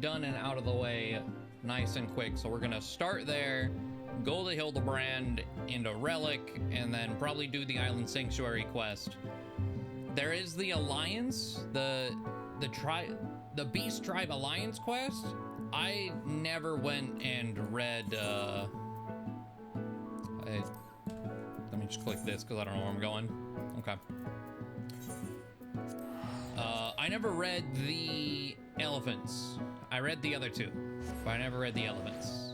done and out of the way nice and quick. So we're gonna start there, go to Hildebrand into Relic, and then probably do the Island Sanctuary quest. There is the Alliance, the Beast Tribe Alliance quest. I never went and read, let me just click this because I don't know where I'm going. Okay. I never read the elephants. I read the other two, but I never read the elephants.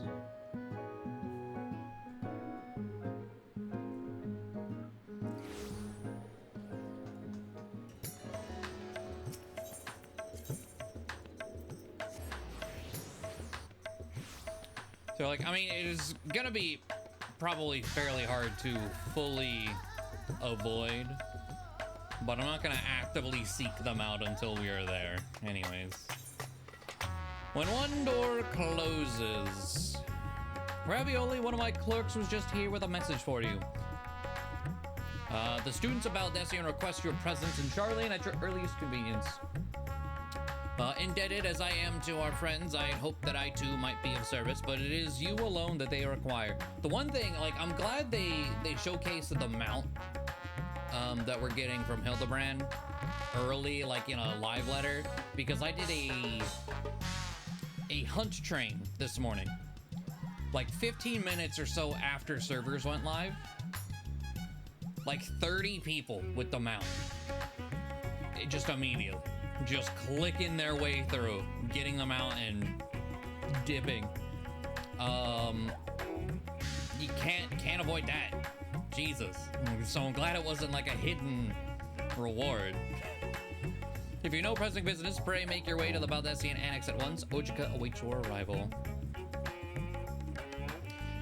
So, like, I mean, it is gonna be probably fairly hard to fully avoid, but I'm not gonna actively seek them out until we are there. Anyways. When one door closes. Ravioli, one of my clerks was just here with a message for you. The students of Baldesion request your presence in Charlene at your earliest convenience. Indebted as I am to our friends, I hope that I too might be of service, but it is you alone that they require. The one thing, like, I'm glad they showcased the mount that we're getting from Hildebrand early, like in a live letter, because I did a hunt train this morning, like 15 minutes or so after servers went live. Like 30 people with the mount. It just immediately. Just clicking their way through, getting them out and dipping. You can't avoid that. Jesus. So I'm glad it wasn't like a hidden reward. If you know pressing business, pray make your way to the Baldesion Annex at once. Ojika awaits your arrival.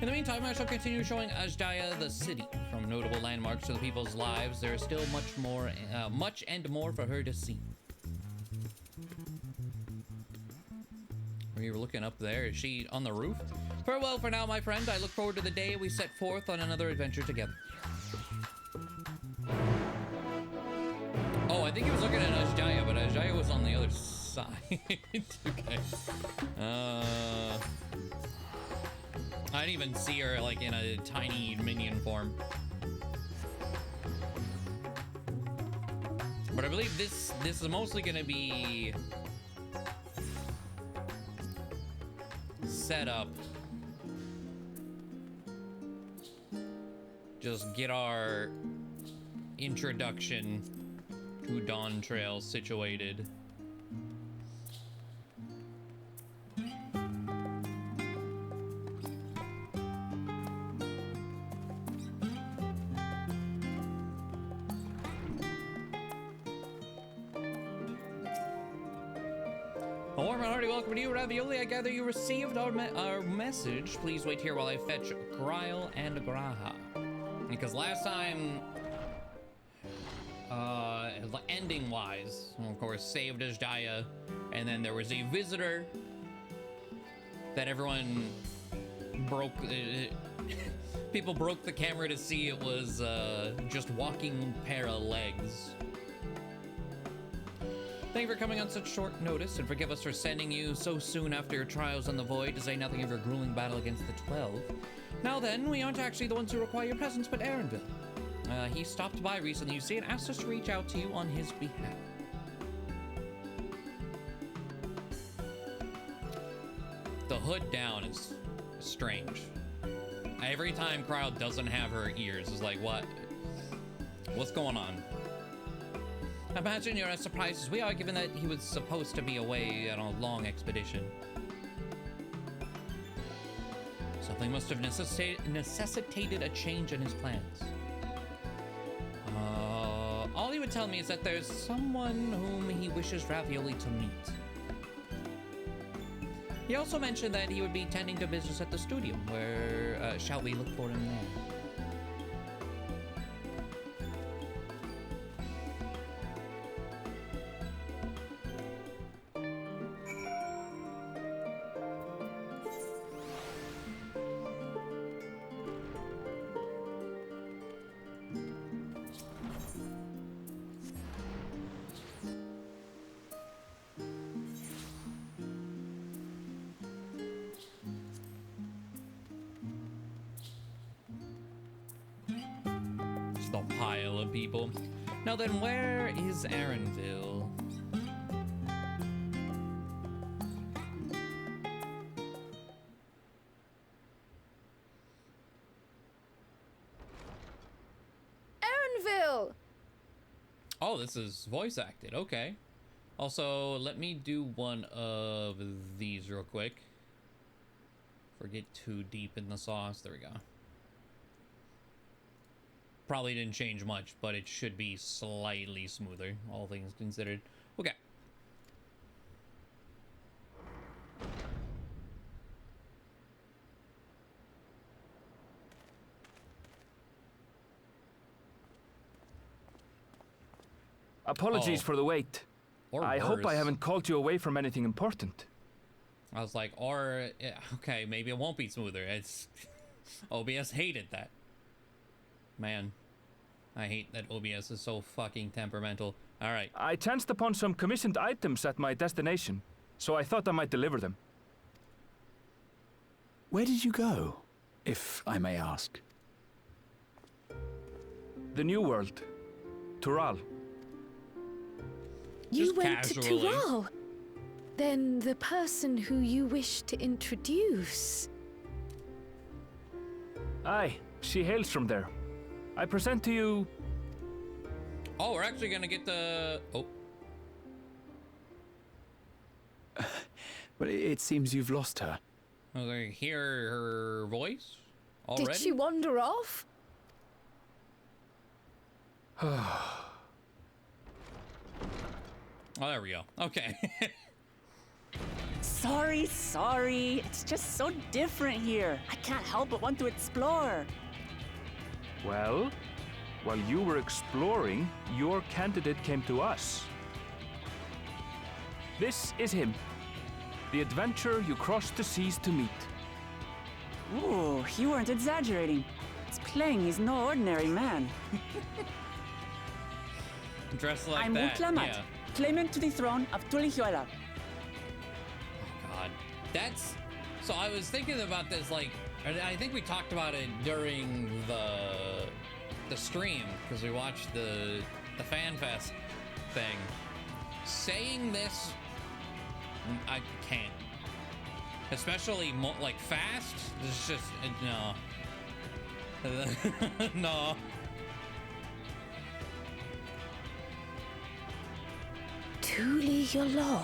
In the meantime, I shall continue showing Ajdaya the city. From notable landmarks to the people's lives, there is still much and more for her to see. We were looking up there. Is she on the roof? Farewell for now, my friend. I look forward to the day we set forth on another adventure together. Oh, I think he was looking at Ajdaya, but Ajdaya was on the other side. Okay. I didn't even see her, like, in a tiny minion form. But I believe this is mostly going to be set up. Just get our introduction to Dawn Trail situated. A warm and hearty welcome to you, Ravioli. I gather you received our message. Please wait here while I fetch Gryle and Graha. Because last time, ending-wise, of course, saved Ajdaya, and then there was a visitor that everyone broke. People broke the camera to see it was just walking pair of legs. Thank you for coming on such short notice, and forgive us for sending you so soon after your trials on the Void, to say nothing of your grueling battle against the 12. Now then, we aren't actually the ones who require your presence, but Aaronville. He stopped by recently, you see, and asked us to reach out to you on his behalf. The hood down is strange. Every time Crowd doesn't have her ears, it's like, what? What's going on? I imagine you're as surprised as we are, given that he was supposed to be away on a long expedition. Something must have necessitated a change in his plans. All he would tell me is that there's someone whom he wishes Ravioli to meet. He also mentioned that he would be tending to business at the studio, where shall we look for him there? pile of people. Now then, where is Aaronville? Aaronville! Oh, this is voice acted. Okay. Also, let me do one of these real quick. Get too deep in the sauce. There we go. Probably didn't change much, but it should be slightly smoother, all things considered. Okay. Apologies for the wait. I hope I haven't called you away from anything important. I was like, or, yeah, okay, maybe it won't be smoother. It's, OBS hated that. Man, I hate that OBS is so fucking temperamental. All right. I chanced upon some commissioned items at my destination, so I thought I might deliver them. Where did you go, if I may ask? The New World. Tural. You went to Tural? Then the person who you wish to introduce... Aye, she hails from there. I present to you... Oh, we're actually gonna get the... Oh. Well, it seems you've lost her. Was I hear her voice already? Did she wander off? Oh, there we go. Okay. Sorry. It's just so different here. I can't help but want to explore. Well, while you were exploring, your candidate came to us. This is him. The adventurer you crossed the seas to meet. Ooh, you weren't exaggerating. It's plain he's no ordinary man. Dressed like I'm that, Utlamat, yeah. claimant to the throne of Tulihiola. Oh God, that's... So I was thinking about this, like, I think we talked about it during the stream, because we watched the FanFest thing. Saying this, I can't. Especially, like, fast, it's just, no. No. Tulihiola.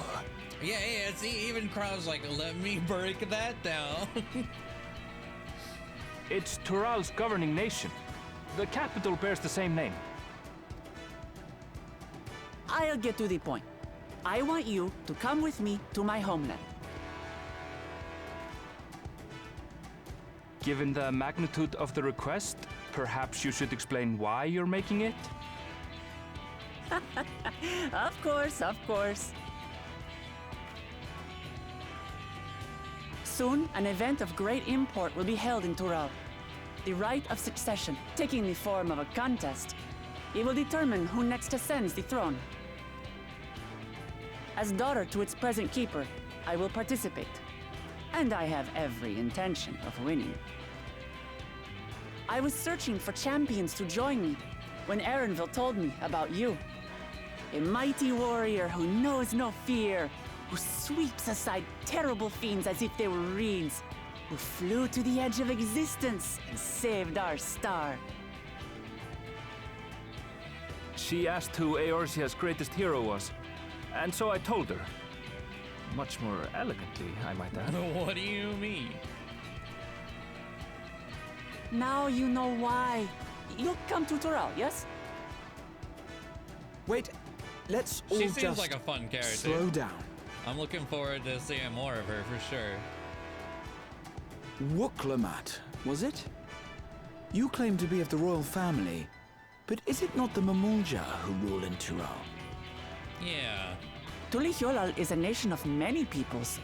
Yeah, see, even Crow's like, let me break that down. It's Tural's governing nation. The capital bears the same name. I'll get to the point. I want you to come with me to my homeland. Given the magnitude of the request, perhaps you should explain why you're making it? Of course. Soon, an event of great import will be held in Tural. The right of succession, taking the form of a contest. It will determine who next ascends the throne. As daughter to its present keeper, I will participate. And I have every intention of winning. I was searching for champions to join me when Aaronville told me about you. A mighty warrior who knows no fear, who sweeps aside terrible fiends as if they were reeds, who flew to the edge of existence and saved our star. She asked who Eorzea's greatest hero was, and so I told her. Much more elegantly, I might add. What do you mean? Now you know why. You'll come to Tural, yes? Wait, let's all She just seems like a fun character. slow down. I'm looking forward to seeing more of her for sure. Wooklamat, was it? You claim to be of the royal family, but is it not the Mamulja who rule in Tural? Yeah. Tulihiola is a nation of many peoples.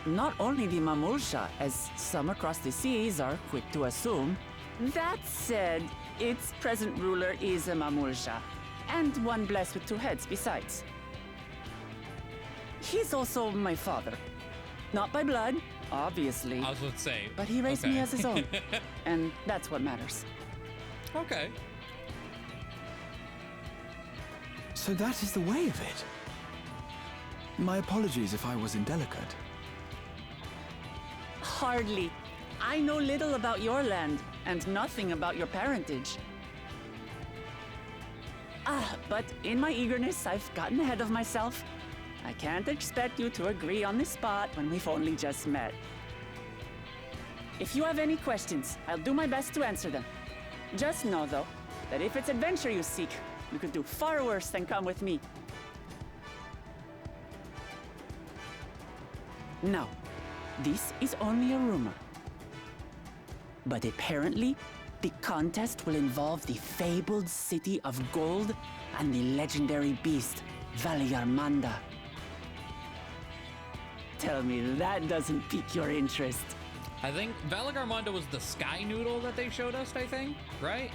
Not only the Mamulsha, as some across the seas are quick to assume. That said, its present ruler is a Mamulsha, and one blessed with two heads besides. He's also my father. Not by blood, obviously. I was about to say. But he raised me as his own, and that's what matters. Okay. So that is the way of it. My apologies if I was indelicate. Hardly. I know little about your land, and nothing about your parentage. But in my eagerness, I've gotten ahead of myself. I can't expect you to agree on the spot when we've only just met. If you have any questions, I'll do my best to answer them. Just know, though, that if it's adventure you seek, you could do far worse than come with me. Now, this is only a rumor. But apparently, the contest will involve the fabled city of gold and the legendary beast, Valiarmanda. Tell me that doesn't pique your interest. I think Valiarmanda was the sky noodle that they showed us, I think, right?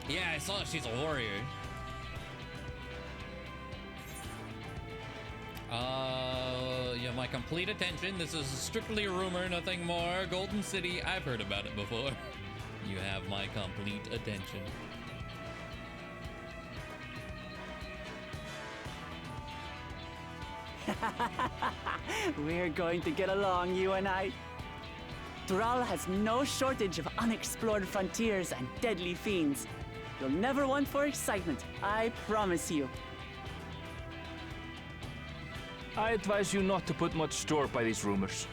Yeah, I saw she's a warrior. You have my complete attention. This is strictly a rumor, nothing more. Golden City, I've heard about it before. You have my complete attention. We're going to get along, you and I. Tural has no shortage of unexplored frontiers and deadly fiends. You'll never want for excitement, I promise you. I advise you not to put much store by these rumors.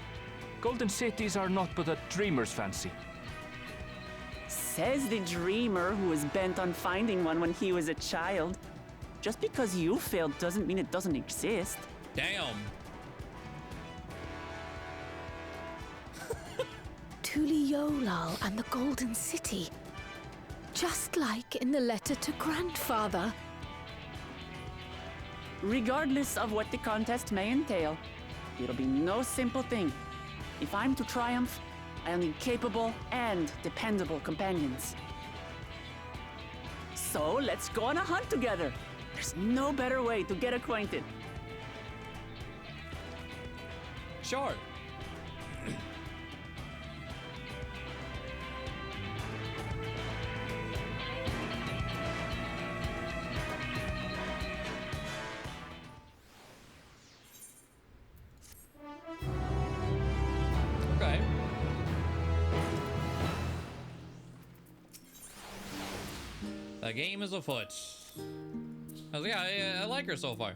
Golden cities are not but a dreamer's fancy. Says the dreamer who was bent on finding one when he was a child. Just because you failed doesn't mean it doesn't exist. Damn. Tuliolal and the Golden City. Just like in the letter to Grandfather. Regardless of what the contest may entail, it'll be no simple thing. If I'm to triumph, I'll need capable and dependable companions. So let's go on a hunt together. There's no better way to get acquainted. Sure. Okay. The game is afoot. I like her so far.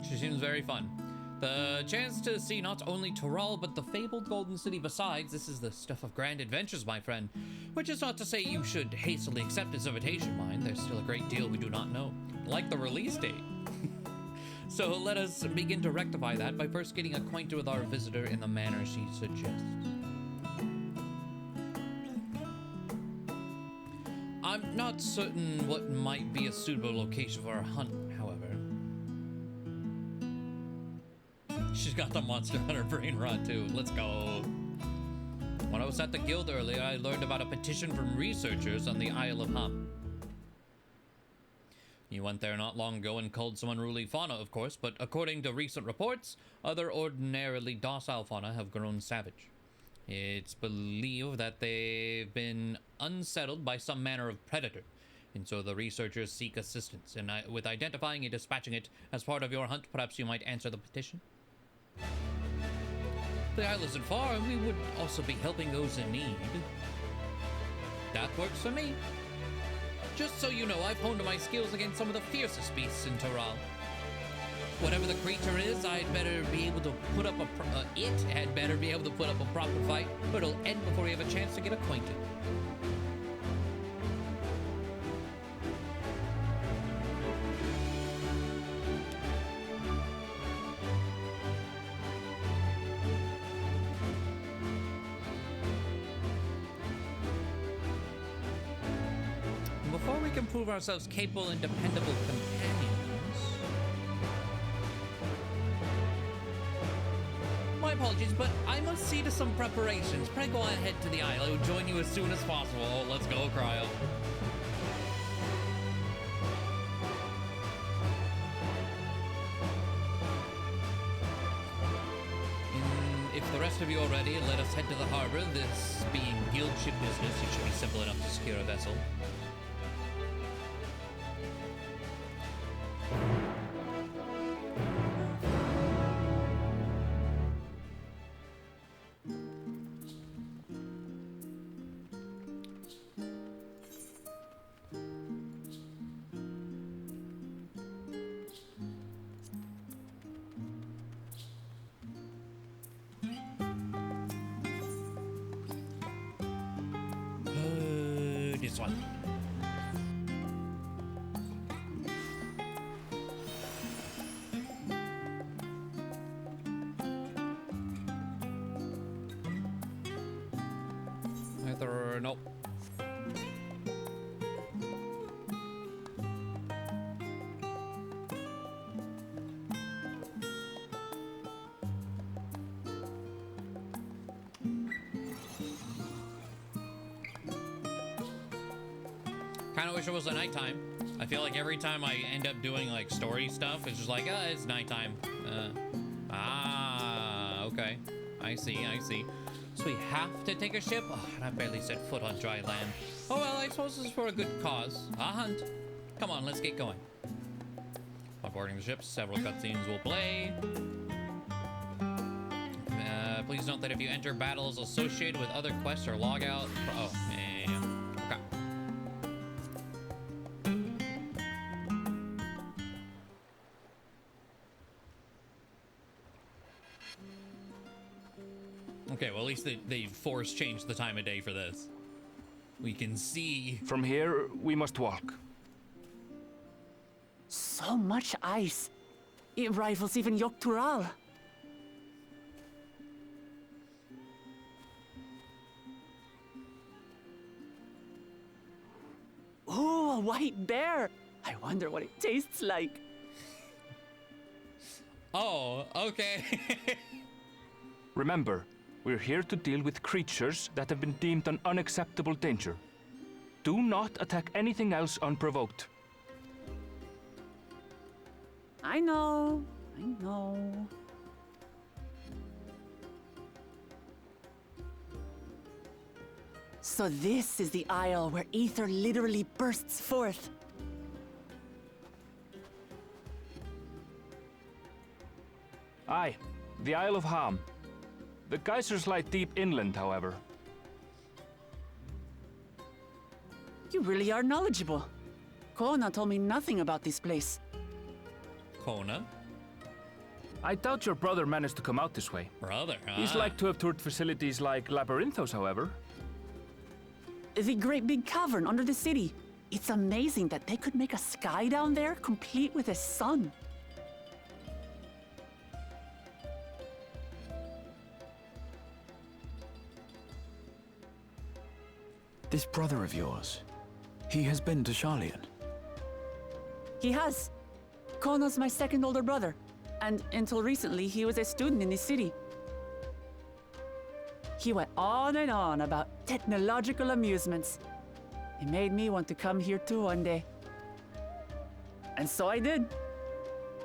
She seems very fun. The chance to see not only Tural, but the fabled Golden City besides, this is the stuff of grand adventures, my friend. Which is not to say you should hastily accept this invitation, mind. There's still a great deal we do not know. Like the release date. So let us begin to rectify that by first getting acquainted with our visitor in the manner she suggests. I'm not certain what might be a suitable location for a hunt, however. She's got the Monster Hunter brain rot too. Let's go. When I was at the guild earlier, I learned about a petition from researchers on the Isle of Hum. You went there not long ago and culled some unruly fauna, of course, but according to recent reports, other ordinarily docile fauna have grown savage. It's believed that they've been unsettled by some manner of predator, and so the researchers seek assistance. And with identifying and dispatching it as part of your hunt, perhaps you might answer the petition? The isle isn't far, and we would also be helping those in need. That works for me. Just so you know, I've honed my skills against some of the fiercest beasts in Tural. Whatever the creature is, I'd better be able to put up a proper fight, or it'll end before we have a chance to get acquainted. Before we can prove ourselves capable and dependable companions, my apologies, but I must see to some preparations. Pray go ahead to the isle. I will join you as soon as possible. Oh, let's go, Cryo. If the rest of you are ready, let us head to the harbor. This being guild ship business, it should be simple enough to secure a vessel. this one. Nope. Kind of wish it was a nighttime. I feel like every time I end up doing like story stuff, it's just like, it's nighttime. Okay. I see. So we have to take a ship? Oh, and I barely set foot on dry land. Oh well, I suppose this is for a good cause. A hunt. Come on, let's get going. While boarding the ship, several cutscenes will play. Please note that if you enter battles associated with other quests or log out... Oh, man. Okay, well, at least they force changed the time of day for this. We can see. From here, we must walk. So much ice. It rivals even Yogg-Tural. Ooh, a white bear. I wonder what it tastes like. Oh, okay. Remember, we're here to deal with creatures that have been deemed an unacceptable danger. Do not attack anything else unprovoked. I know. So this is the isle where ether literally bursts forth. Aye, the Isle of Ham. The geysers lie deep inland, however. You really are knowledgeable. Kona told me nothing about this place. Kona? I doubt your brother managed to come out this way. Brother, He's like to have toured facilities like Labyrinthos, however. The great big cavern under the city. It's amazing that they could make a sky down there complete with a sun. This brother of yours, he has been to Sharlayan. He has. Kona's my second older brother, and until recently, he was a student in this city. He went on and on about technological amusements. It made me want to come here too one day. And so I did.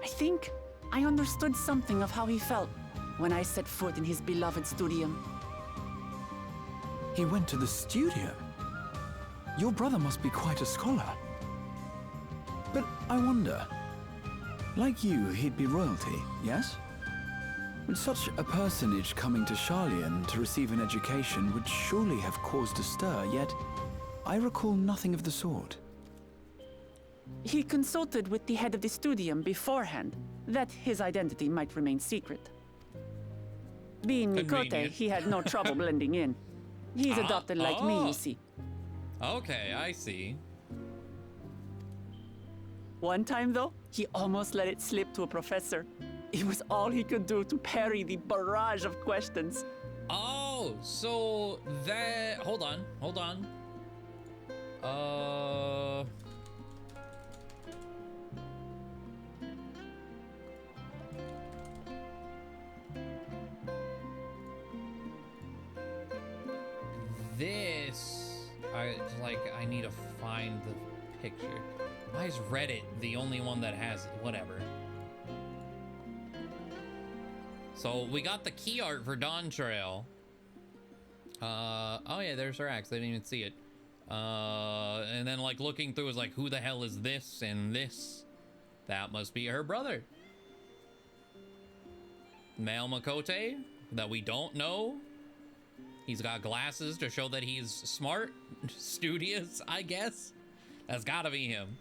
I think I understood something of how he felt when I set foot in his beloved studium. He went to the studio? Your brother must be quite a scholar. But I wonder, like you, he'd be royalty, yes? But such a personage coming to Sharlayan to receive an education would surely have caused a stir, yet I recall nothing of the sort. He consulted with the head of the studium beforehand, that his identity might remain secret. Being Mikote, Convenient. he had no trouble blending in. He's adopted like me, you see. Okay, I see. One time, though, he almost let it slip to a professor. It was all he could do to parry the barrage of questions. Oh, so that... Hold on. I need to find the picture. Why is Reddit the only one that has it? Whatever. So we got the key art for Dawn Trail. Oh yeah, there's her axe. I didn't even see it. And then like looking through is like, who the hell is this and this? That must be her brother. Male Makote that we don't know. He's got glasses to show that he's smart, studious, I guess. That's gotta be him.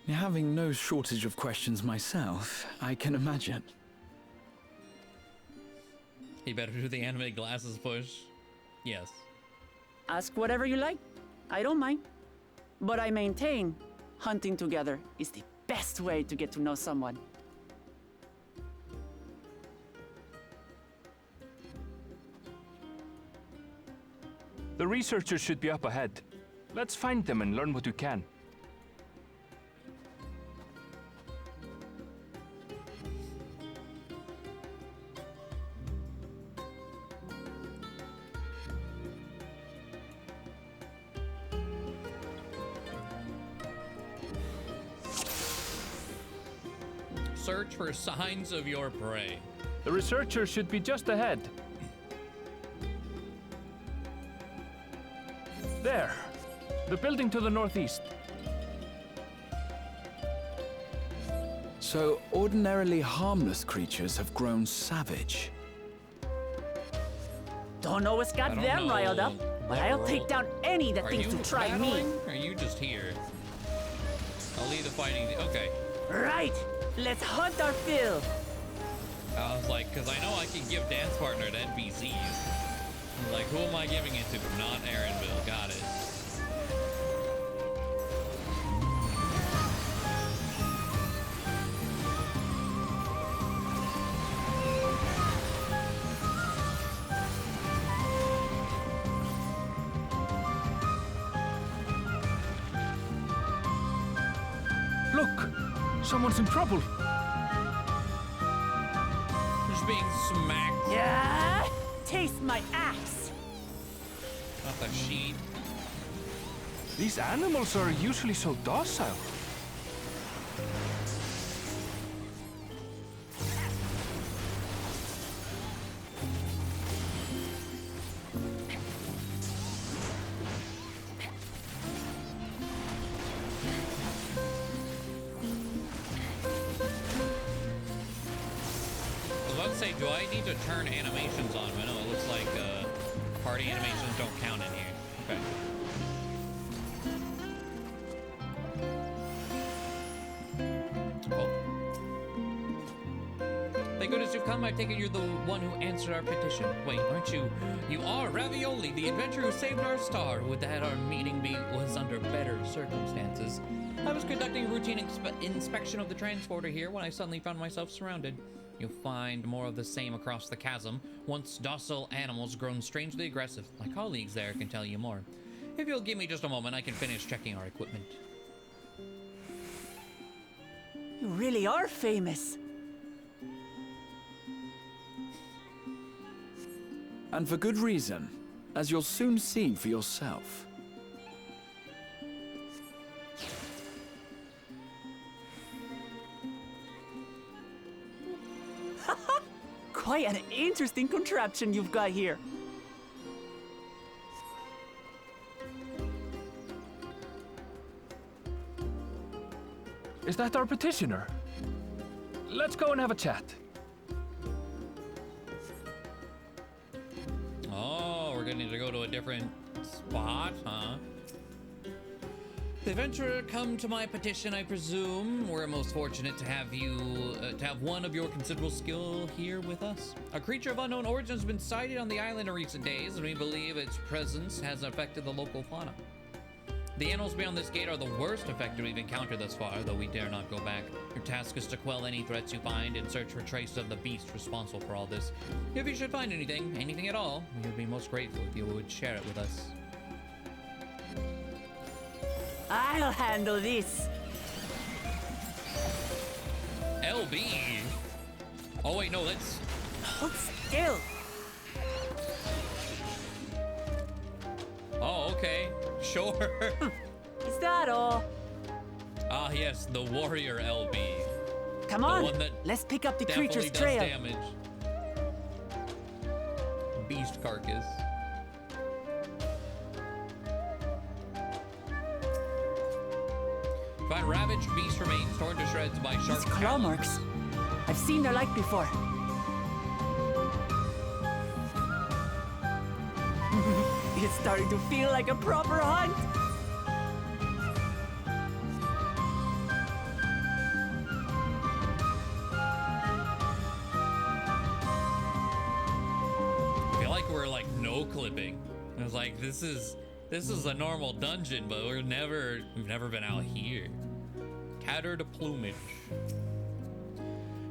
Having no shortage of questions myself, I can imagine. You better do the anime glasses push. Yes. Ask whatever you like. I don't mind. But I maintain hunting together is the best way to get to know someone. The researchers should be up ahead. Let's find them and learn what we can. Search for signs of your prey. The researchers should be just ahead. There. The building to the northeast. So, ordinarily harmless creatures have grown savage. Don't know what's got I don't them know riled up, but that I'll role. take down any that Are thinks you to try battling? me. Or are you just here? I'll leave the fighting. Okay. Right, let's hunt our fill. I was like, because I know I can give dance partner to NPCs. I'm like, who am I giving it to? Not Aaronville. Got it. Look! Someone's in trouble! Just being smacked. Yeah, taste my axe. Not the sheet. These animals are usually so docile. I was about to say, do I need to turn animations on? I know it looks like party animations don't count in here. Okay. Oh. Thank goodness you've come. I take it you're the one who answered our petition. Wait, aren't you? You are Ravioli, the adventurer who saved our star. Would that our meeting was under better circumstances? I was conducting a routine inspection of the transporter here when I suddenly found myself surrounded. You'll find more of the same across the chasm. Once docile animals grown strangely aggressive. My colleagues there can tell you more. If you'll give me just a moment, I can finish checking our equipment. You really are famous. And for good reason, as you'll soon see for yourself. Quite an interesting contraption you've got here. Is that our petitioner? Let's go and have a chat. Oh, we're gonna need to go to a different spot, huh? The adventurer come to my petition, I presume. We're most fortunate to have you, to have one of your considerable skill here with us. A creature of unknown origin has been sighted on the island in recent days, and we believe its presence has affected the local fauna. The animals beyond this gate are the worst affected we've encountered thus far, though we dare not go back. Your task is to quell any threats you find and search for traces of the beast responsible for all this. If you should find anything at all, we would be most grateful if you would share it with us. I'll handle this. LB? Oh wait, no, that's... Hold still. Oh, okay. Sure. Is that all? Ah, yes, the warrior LB. Come The on, one that let's pick up the Definitely creature's does trail. damage. Beast carcass. Find ravaged beast remains torn to shreds by sharp These claw talons. marks. I've seen their like before. It's starting to feel like a proper hunt. was like, this is a normal dungeon, but we've never been out here. Tattered plumage.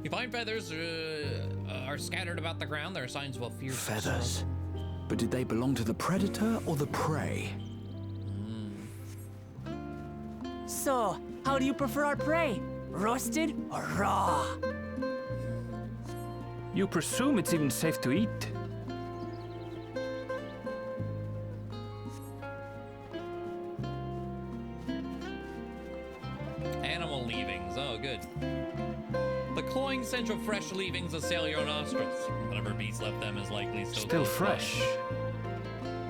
You find feathers are scattered about the ground. There are signs of a fierce Feathers. But did they belong to the predator or the prey? So, how do you prefer our prey? Roasted or raw? You presume it's even safe to eat? Animal leavings. Oh, good. The cloying scent of fresh leavings assail your nostrils. Whatever beast left them is likely Still fresh.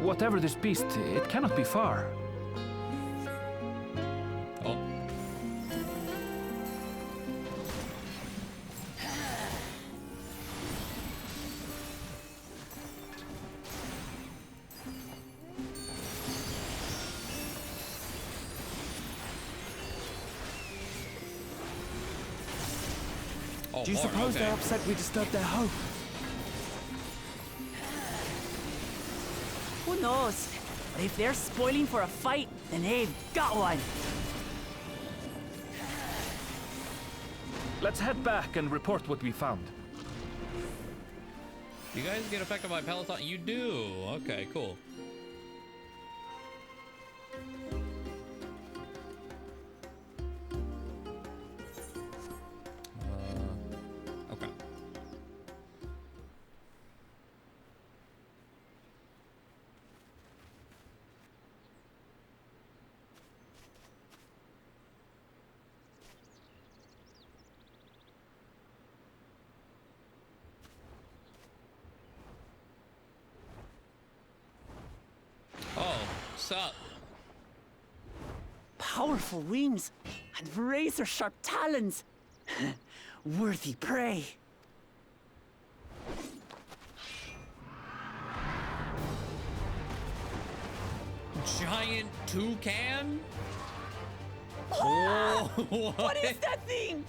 Whatever this beast, it cannot be far. Oh. Oh, Do you suppose they're upset we disturbed their home? Who knows? But if they're spoiling for a fight, then they've got one. Let's head back and report what we found. You guys get affected by Peloton? You do. Okay, cool. Okay. Oh, sup? Powerful wings and razor-sharp talons. Worthy prey. Giant toucan? Ah! Oh, What is that thing?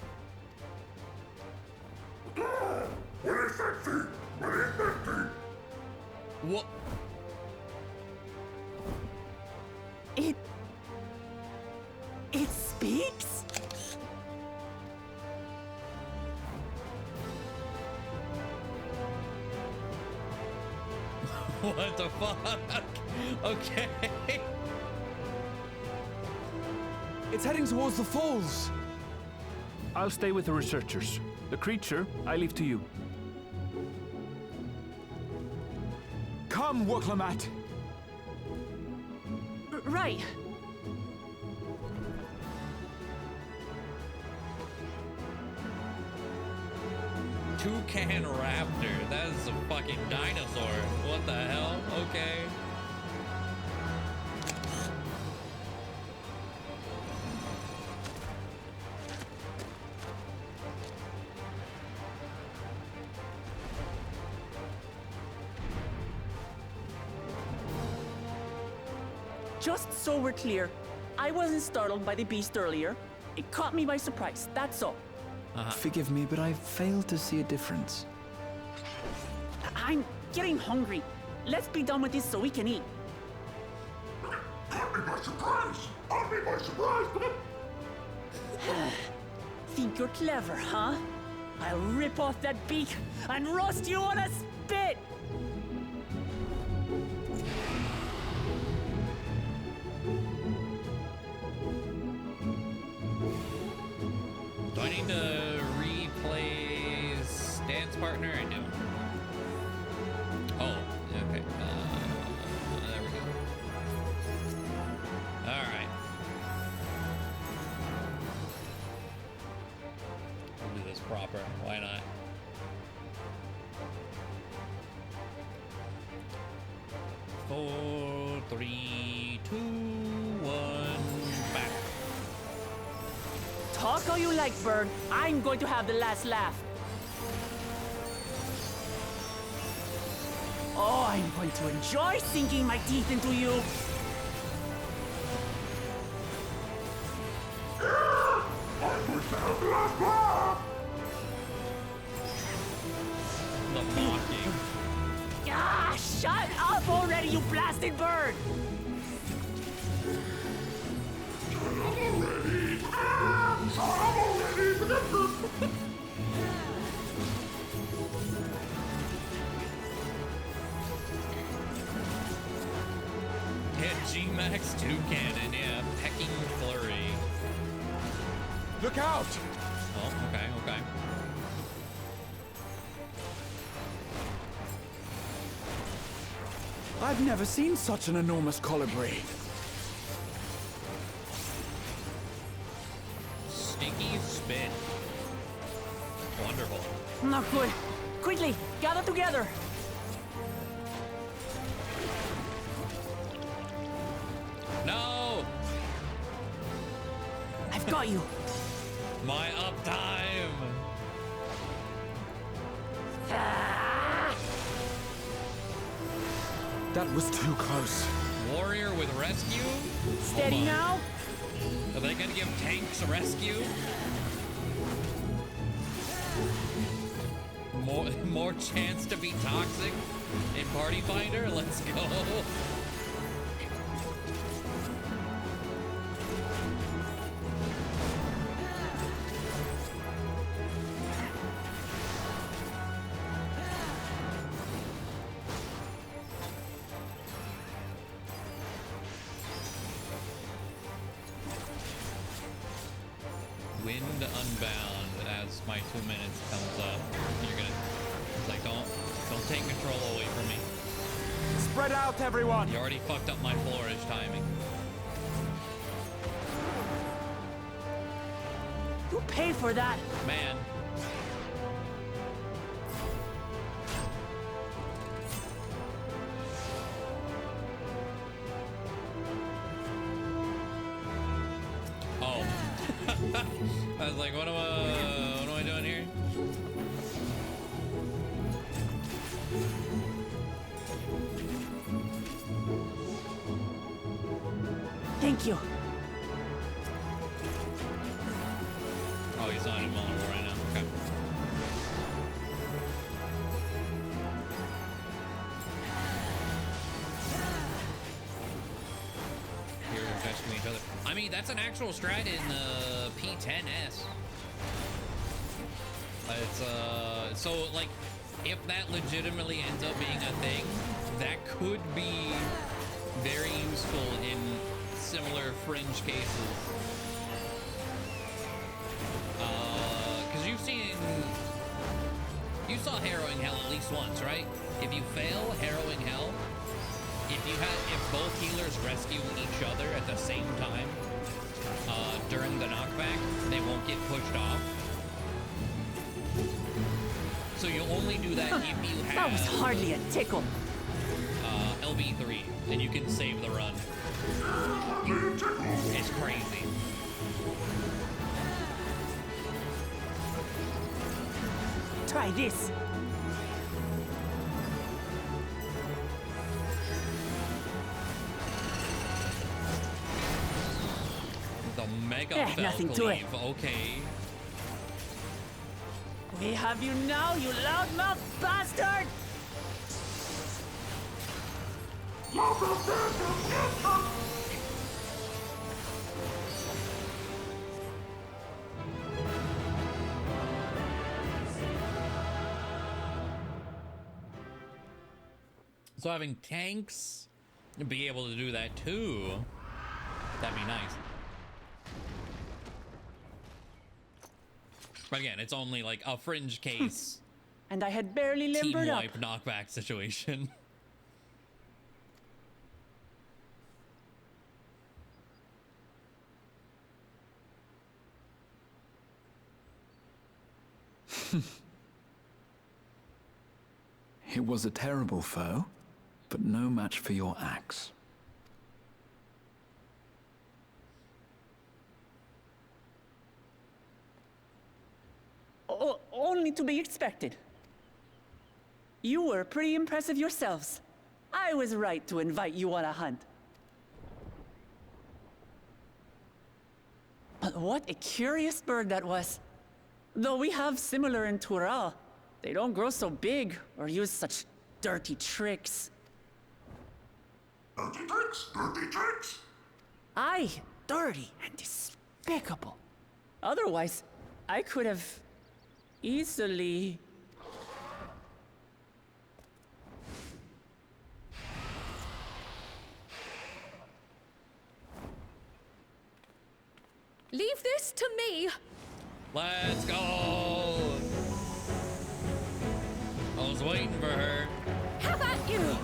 What? It speaks? What the fuck? Okay. It's heading towards the falls. I'll stay with the researchers. The creature, I leave to you. Come, Woklamat. Right. Toucan raptor. That is a fucking dinosaur. What the hell? Okay. Just so we're clear, I wasn't startled by the beast earlier. It caught me by surprise, that's all. Forgive me, but I failed to see a difference. I'm getting hungry. Let's be done with this so we can eat. Caught me by surprise! Caught me by surprise! Think you're clever, huh? I'll rip off that beak and roast you on a spit! Do I need to replay dance partner? I do. Oh, okay. There we go. All right. We'll do this proper. Why not? Four, three, two, one, back. Talk all you like, Bird. I'm going to have the last laugh. Oh, I'm going to enjoy sinking my teeth into you. I'm going to have the last laugh! The mocking. Ah, shut up already, you you blasted bird! Yeah, G-Max 2 cannon, yeah. Pecking flurry. Look out! Oh, okay, okay. I've never seen such an enormous colibri. Stinky spit. Wonderful. Not good. Quickly, gather together. No! I've got you. My uptime! That was too close. Warrior with rescue? Steady Hold on. now. Are they gonna give tanks a rescue? More chance to be toxic in Party Finder? Let's go. Wind Unbound as my 2 minutes comes up. You're gonna, it's like, don't take control away from me. Spread out, everyone! You already fucked up my flourish timing. You paid for that. Man. Oh. I was like, what am I doing here? Thank you. Oh, he's not invulnerable right now. Okay. Here we're testing each other. I mean, that's an actual strat in P10S. It's so like, if that legitimately ends up being a thing, that could be very useful in similar fringe cases. Because you saw Harrowing Hell at least once, right? If you fail Harrowing Hell, if both healers rescue each other at the same time during the knockback, they won't get pushed off. So you only do that if you have That was hardly a tickle. LB3, and you can save the run. It's crazy. Try this. The mega nothing to it. cleave, okay. We have you now, you loudmouth bastard! So having tanks be able to do that too, that'd be nice. But again, it's only like a fringe case. And I had barely Team limbered up. wipe knockback situation. It was a terrible foe, but no match for your axe. Only to be expected. You were pretty impressive yourselves. I was right to invite you on a hunt. But what a curious bird that was. Though we have similar in Tural, they don't grow so big or use such dirty tricks. Dirty tricks, dirty tricks. Aye, dirty and despicable. Otherwise, I could have easily... Leave this to me. Let's go. I was waiting for her. How about you?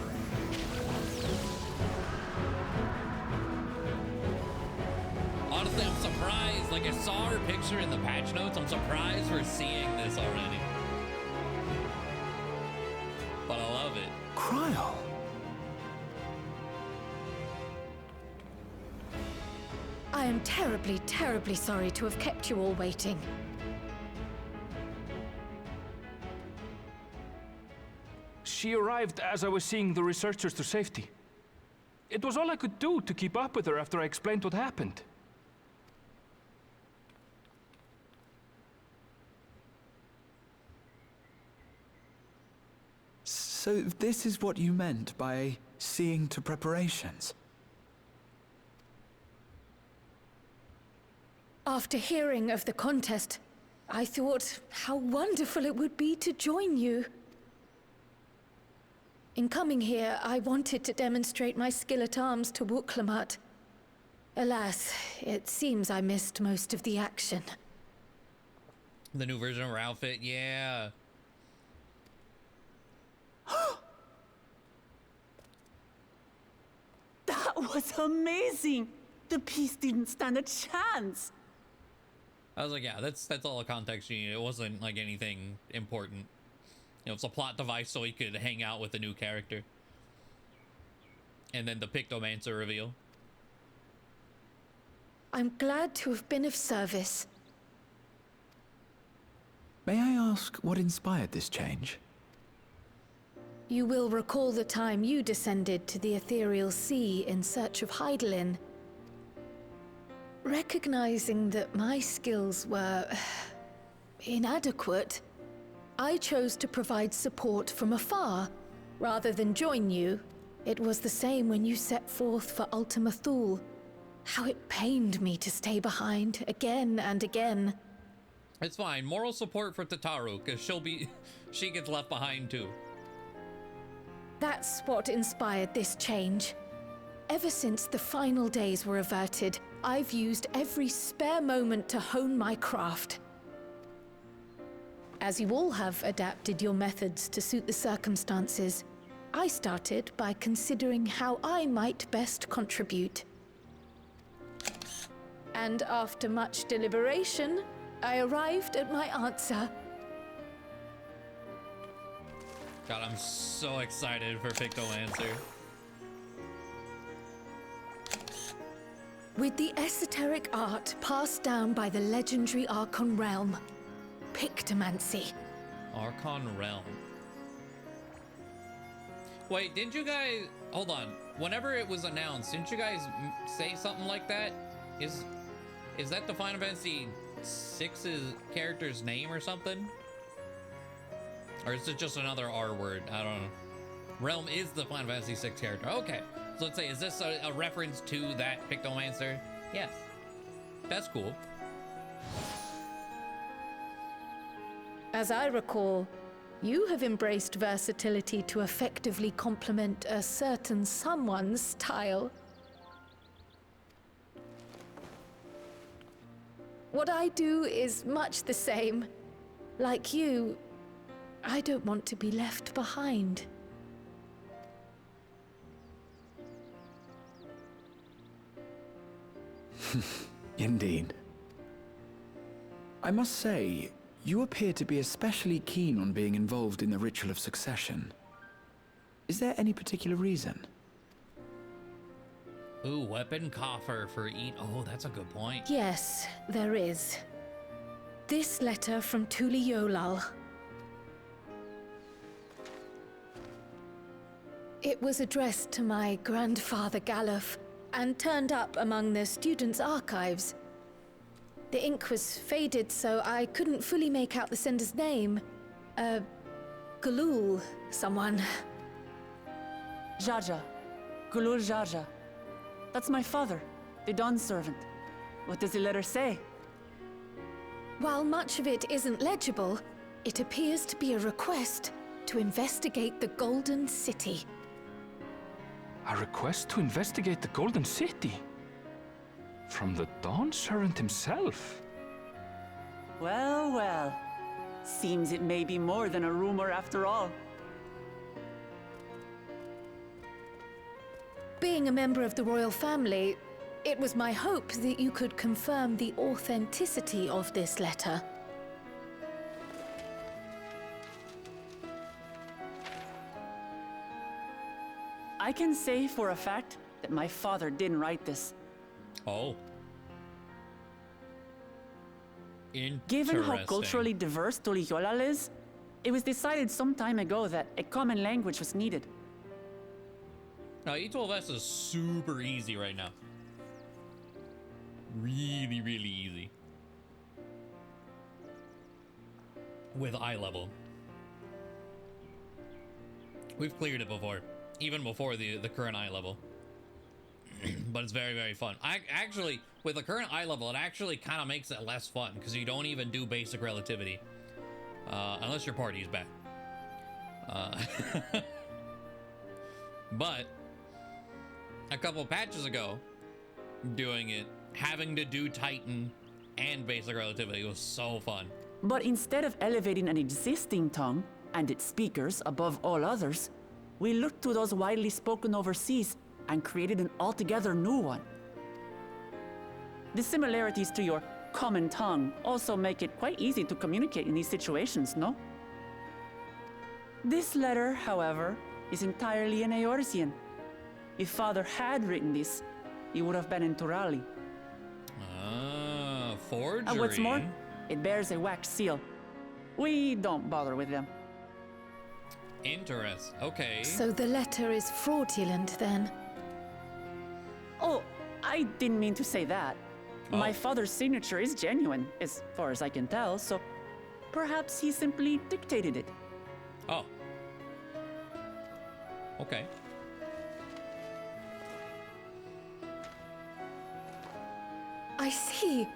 Honestly, I'm surprised. Like, I saw her picture in the patch notes. I'm surprised we're seeing this already. But I love it. Cryle. I am terribly, terribly sorry to have kept you all waiting. She arrived as I was seeing the researchers to safety. It was all I could do to keep up with her after I explained what happened. So this is what you meant by seeing to preparations? After hearing of the contest, I thought how wonderful it would be to join you. In coming here, I wanted to demonstrate my skill at arms to Wooklamat. Alas, it seems I missed most of the action. The new version of her outfit, yeah. That was amazing! The piece didn't stand a chance! I was like, yeah, that's all the context you need. It wasn't like anything important. You know, it's a plot device so he could hang out with a new character. And then the Pictomancer reveal. I'm glad to have been of service. May I ask what inspired this change? You will recall the time you descended to the ethereal sea in search of Heidelin. Recognizing that my skills were inadequate, I chose to provide support from afar, rather than join you. It was the same when you set forth for Ultima Thule. How it pained me to stay behind, again and again. It's fine. Moral support for Tataru, because she gets left behind too. That's what inspired this change. Ever since the final days were averted, I've used every spare moment to hone my craft. As you all have adapted your methods to suit the circumstances, I started by considering how I might best contribute. And after much deliberation, I arrived at my answer. God, I'm so excited for Pictomancer. With the esoteric art passed down by the legendary Archon Realm, Pictomancy. Archon Realm. Wait, didn't you guys... Hold on. Whenever it was announced, didn't you guys say something like that? Is that the Final Fantasy VI's character's name or something? Or is it just another R word? I don't know. Realm is the Final Fantasy VI character. Okay. So let's say, is this a reference to that Pictomancer? Yes. That's cool. As I recall, you have embraced versatility to effectively complement a certain someone's style. What I do is much the same. Like you, I don't want to be left behind. Indeed. I must say, you appear to be especially keen on being involved in the ritual of succession. Is there any particular reason? Ooh, weapon coffer for eat. Oh, that's a good point. Yes, there is. This letter from Tuli Yolal. It was addressed to my grandfather Galuf and turned up among the students' archives. The ink was faded, so I couldn't fully make out the sender's name. Galul, someone. Jaja. Gulul Jaja. That's my father, the Dawn servant. What does the letter say? While much of it isn't legible, it appears to be a request to investigate the Golden City. A request to investigate the Golden City? From the Dawn Servant himself? Well, well. Seems it may be more than a rumor after all. Being a member of the royal family, it was my hope that you could confirm the authenticity of this letter. I can say for a fact that my father didn't write this. Oh. Interesting. Given how culturally diverse Tuliyollal is, it was decided some time ago that a common language was needed. Now, E12S is super easy right now. Really, really easy. With eye level. We've cleared it before. Even before the current eye level. But it's very, very fun. Actually, with the current eye level, it actually kind of makes it less fun because you don't even do basic relativity. Unless your party is bad. But a couple patches ago, doing it, having to do Titan and basic relativity was so fun. But instead of elevating an existing tongue and its speakers above all others, we looked to those widely spoken overseas and created an altogether new one. The similarities to your common tongue also make it quite easy to communicate in these situations, no? This letter, however, is entirely in Eorzean. If Father had written this, it would have been in Turali. Ah, forgery. And what's more, it bears a wax seal. We don't bother with them. Interest. Okay. So the letter is fraudulent then? Oh, I didn't mean to say that. Oh. My father's signature is genuine, as far as I can tell, so perhaps he simply dictated it. Oh. Okay. I see.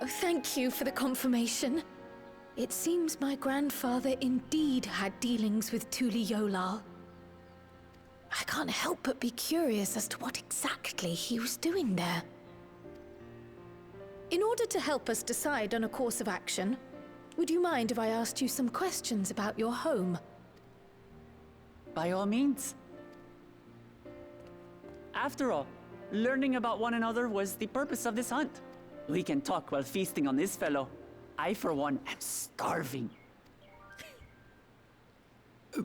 Oh, thank you for the confirmation. It seems my grandfather indeed had dealings with Tuliyollal. I can't help but be curious as to what exactly he was doing there. In order to help us decide on a course of action, would you mind if I asked you some questions about your home? By all means. After all, learning about one another was the purpose of this hunt. We can talk while feasting on this fellow. I, for one, am starving.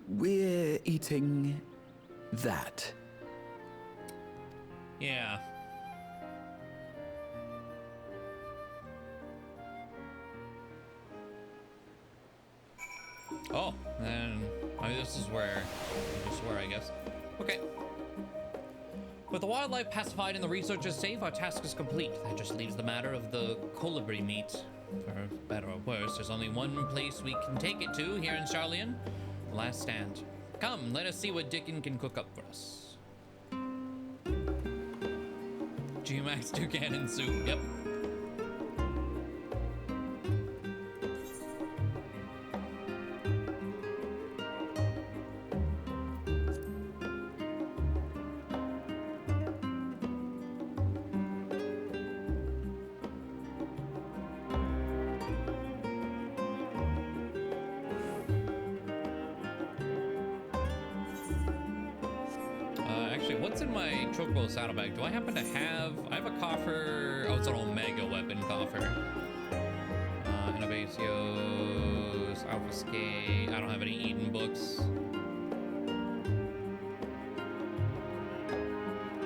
We're eating that. Yeah. Oh, then I mean, this is where, I guess. Okay. With the wildlife pacified and the researchers safe, our task is complete. That just leaves the matter of the colibri meat. For better or worse, there's only one place we can take it to here in Charlian. The last stand. Come, let us see what Dickon can cook up for us. G-Max Toucan soup, yep. What's in my chocobo saddlebag? Do I happen to have... I have a coffer... Oh, it's an Omega weapon coffer. Innovacios, Obfuscate... I don't have any Eden books.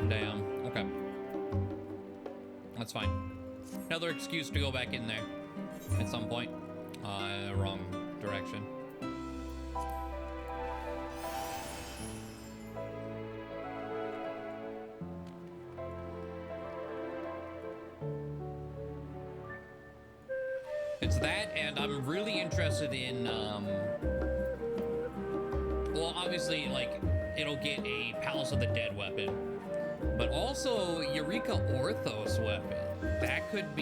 Damn. Okay. That's fine. Another excuse to go back in there at some point. Wrong direction. It's that, and I'm really interested in, well, obviously, like, it'll get a Palace of the Dead weapon, But also Eureka Orthos weapon. That could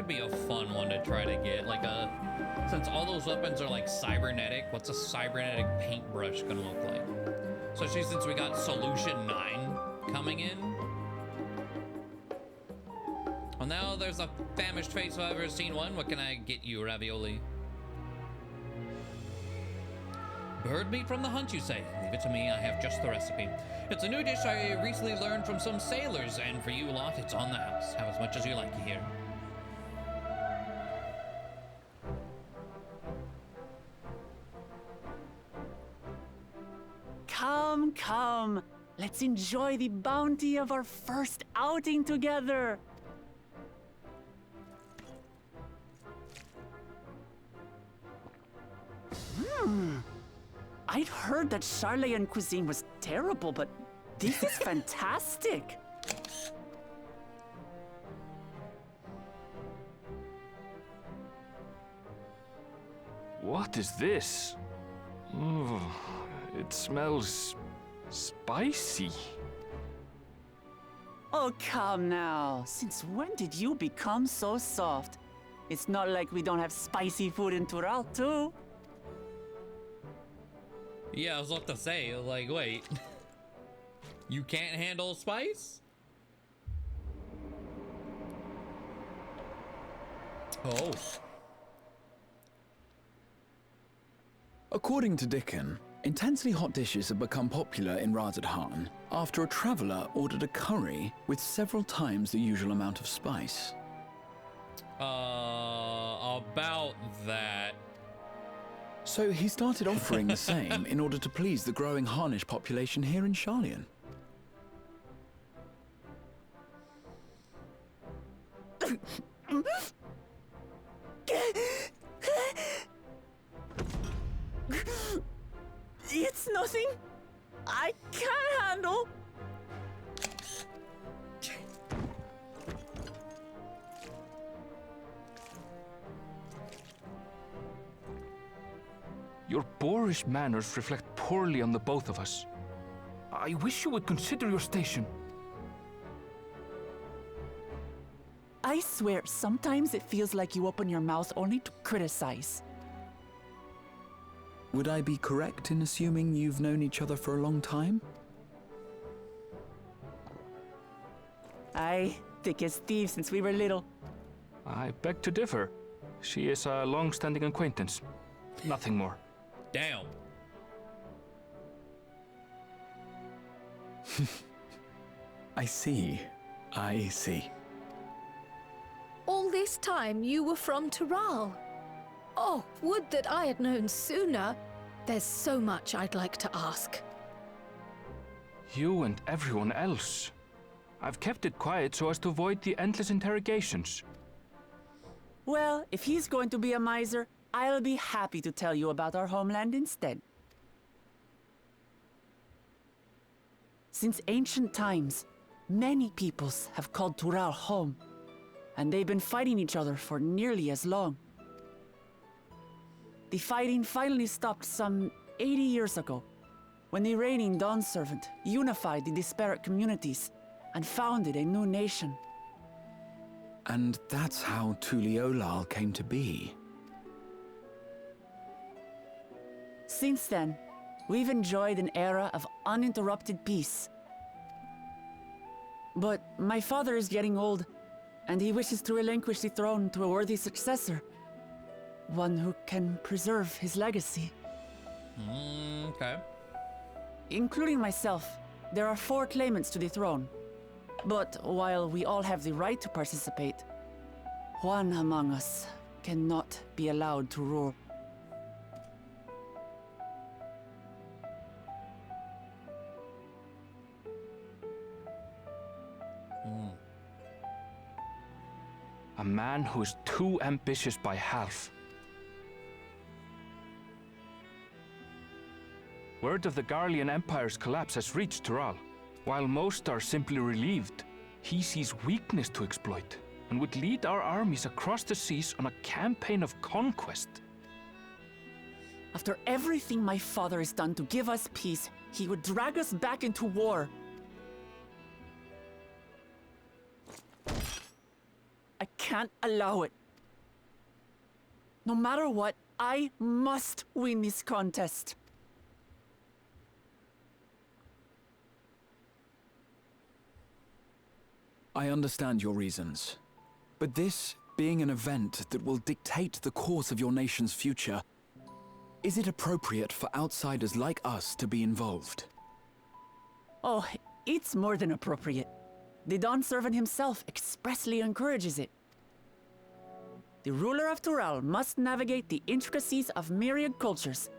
be a fun one to try to get. Like since all those weapons are like cybernetic, what's a cybernetic paintbrush gonna look like? Especially since we got Solution 9 coming in. Well, now there's a famished face if I've ever seen one. What can I get you, Ravioli? Bird meat from the hunt, you say? Leave it to me, I have just the recipe. It's a new dish I recently learned from some sailors, and for you lot, it's on the house. Have as much as you like here. Come, come. Let's enjoy the bounty of our first outing together. I'd heard that Charlayan cuisine was terrible, but this is fantastic. What is this? Oh, it smells spicy. Oh, come now. Since when did you become so soft? It's not like we don't have spicy food in Tural, too. Yeah, I was about to say, like, wait. You can't handle spice? Oh. According to Dickon, intensely hot dishes have become popular in Razadhan after a traveller ordered a curry with several times the usual amount of spice. About that. So he started offering the same in order to please the growing Harnish population here in Charlian. It's nothing I can't handle. Your boorish manners reflect poorly on the both of us. I wish you would consider your station. I swear, sometimes it feels like you open your mouth only to criticize. Would I be correct in assuming you've known each other for a long time? Aye, thick as thieves since we were little. I beg to differ. She is a long-standing acquaintance. Nothing more. Damn. I see. I see. All this time you were from Tural. Oh, would that I had known sooner. There's so much I'd like to ask. You and everyone else. I've kept it quiet so as to avoid the endless interrogations. Well, if he's going to be a miser, I'll be happy to tell you about our homeland instead. Since ancient times, many peoples have called Tural home, and they've been fighting each other for nearly as long. The fighting finally stopped some 80 years ago, when the reigning Dawn Servant unified the disparate communities and founded a new nation. And that's how Tuliolal came to be. Since then, we've enjoyed an era of uninterrupted peace. But my father is getting old, and he wishes to relinquish the throne to a worthy successor. One who can preserve his legacy. Okay. Including myself, there are 4 claimants to the throne. But while we all have the right to participate, one among us cannot be allowed to rule. A man who is too ambitious by half. Word of the Garlean Empire's collapse has reached Tural. While most are simply relieved, he sees weakness to exploit and would lead our armies across the seas on a campaign of conquest. After everything my father has done to give us peace, he would drag us back into war. can't allow it. No matter what, I must win this contest. I understand your reasons. But this being an event that will dictate the course of your nation's future, is it appropriate for outsiders like us to be involved? Oh, it's more than appropriate. The Dawn Servant himself expressly encourages it. The ruler of Tural must navigate the intricacies of myriad cultures,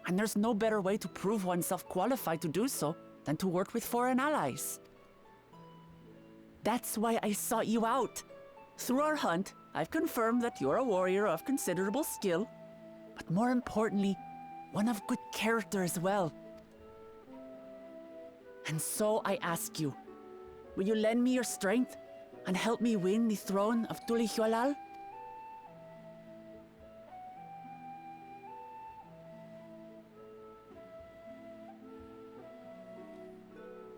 and there's no better way to prove oneself qualified to do so than to work with foreign allies. That's why I sought you out. Through our hunt, I've confirmed that you're a warrior of considerable skill, but more importantly, one of good character as well. And so I ask you, will you lend me your strength and help me win the throne of Tulihualal?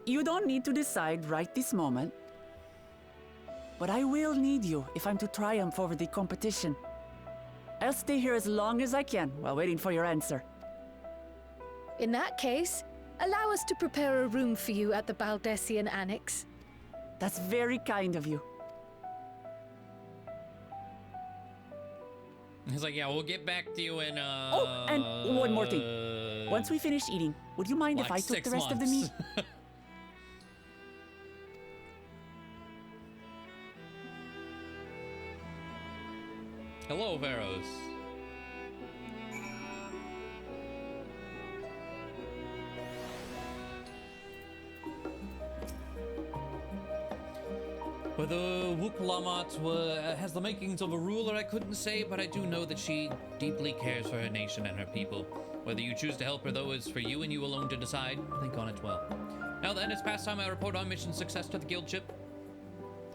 You don't need to decide right this moment, but I will need you if I'm to triumph over the competition. I'll stay here as long as I can while waiting for your answer. In that case, allow us to prepare a room for you at the Baldessian Annex. That's very kind of you. He's like, yeah, we'll get back to you in, Oh, and one more thing. Once we finish eating, would you mind if I took the rest of the meat? Hello, Varos. Whether Wukalamat has the makings of a ruler, I couldn't say, but I do know that she deeply cares for her nation and her people. Whether you choose to help her, though, is for you and you alone to decide. Think on it well. Now then, it's past time I report on mission success to the guild ship.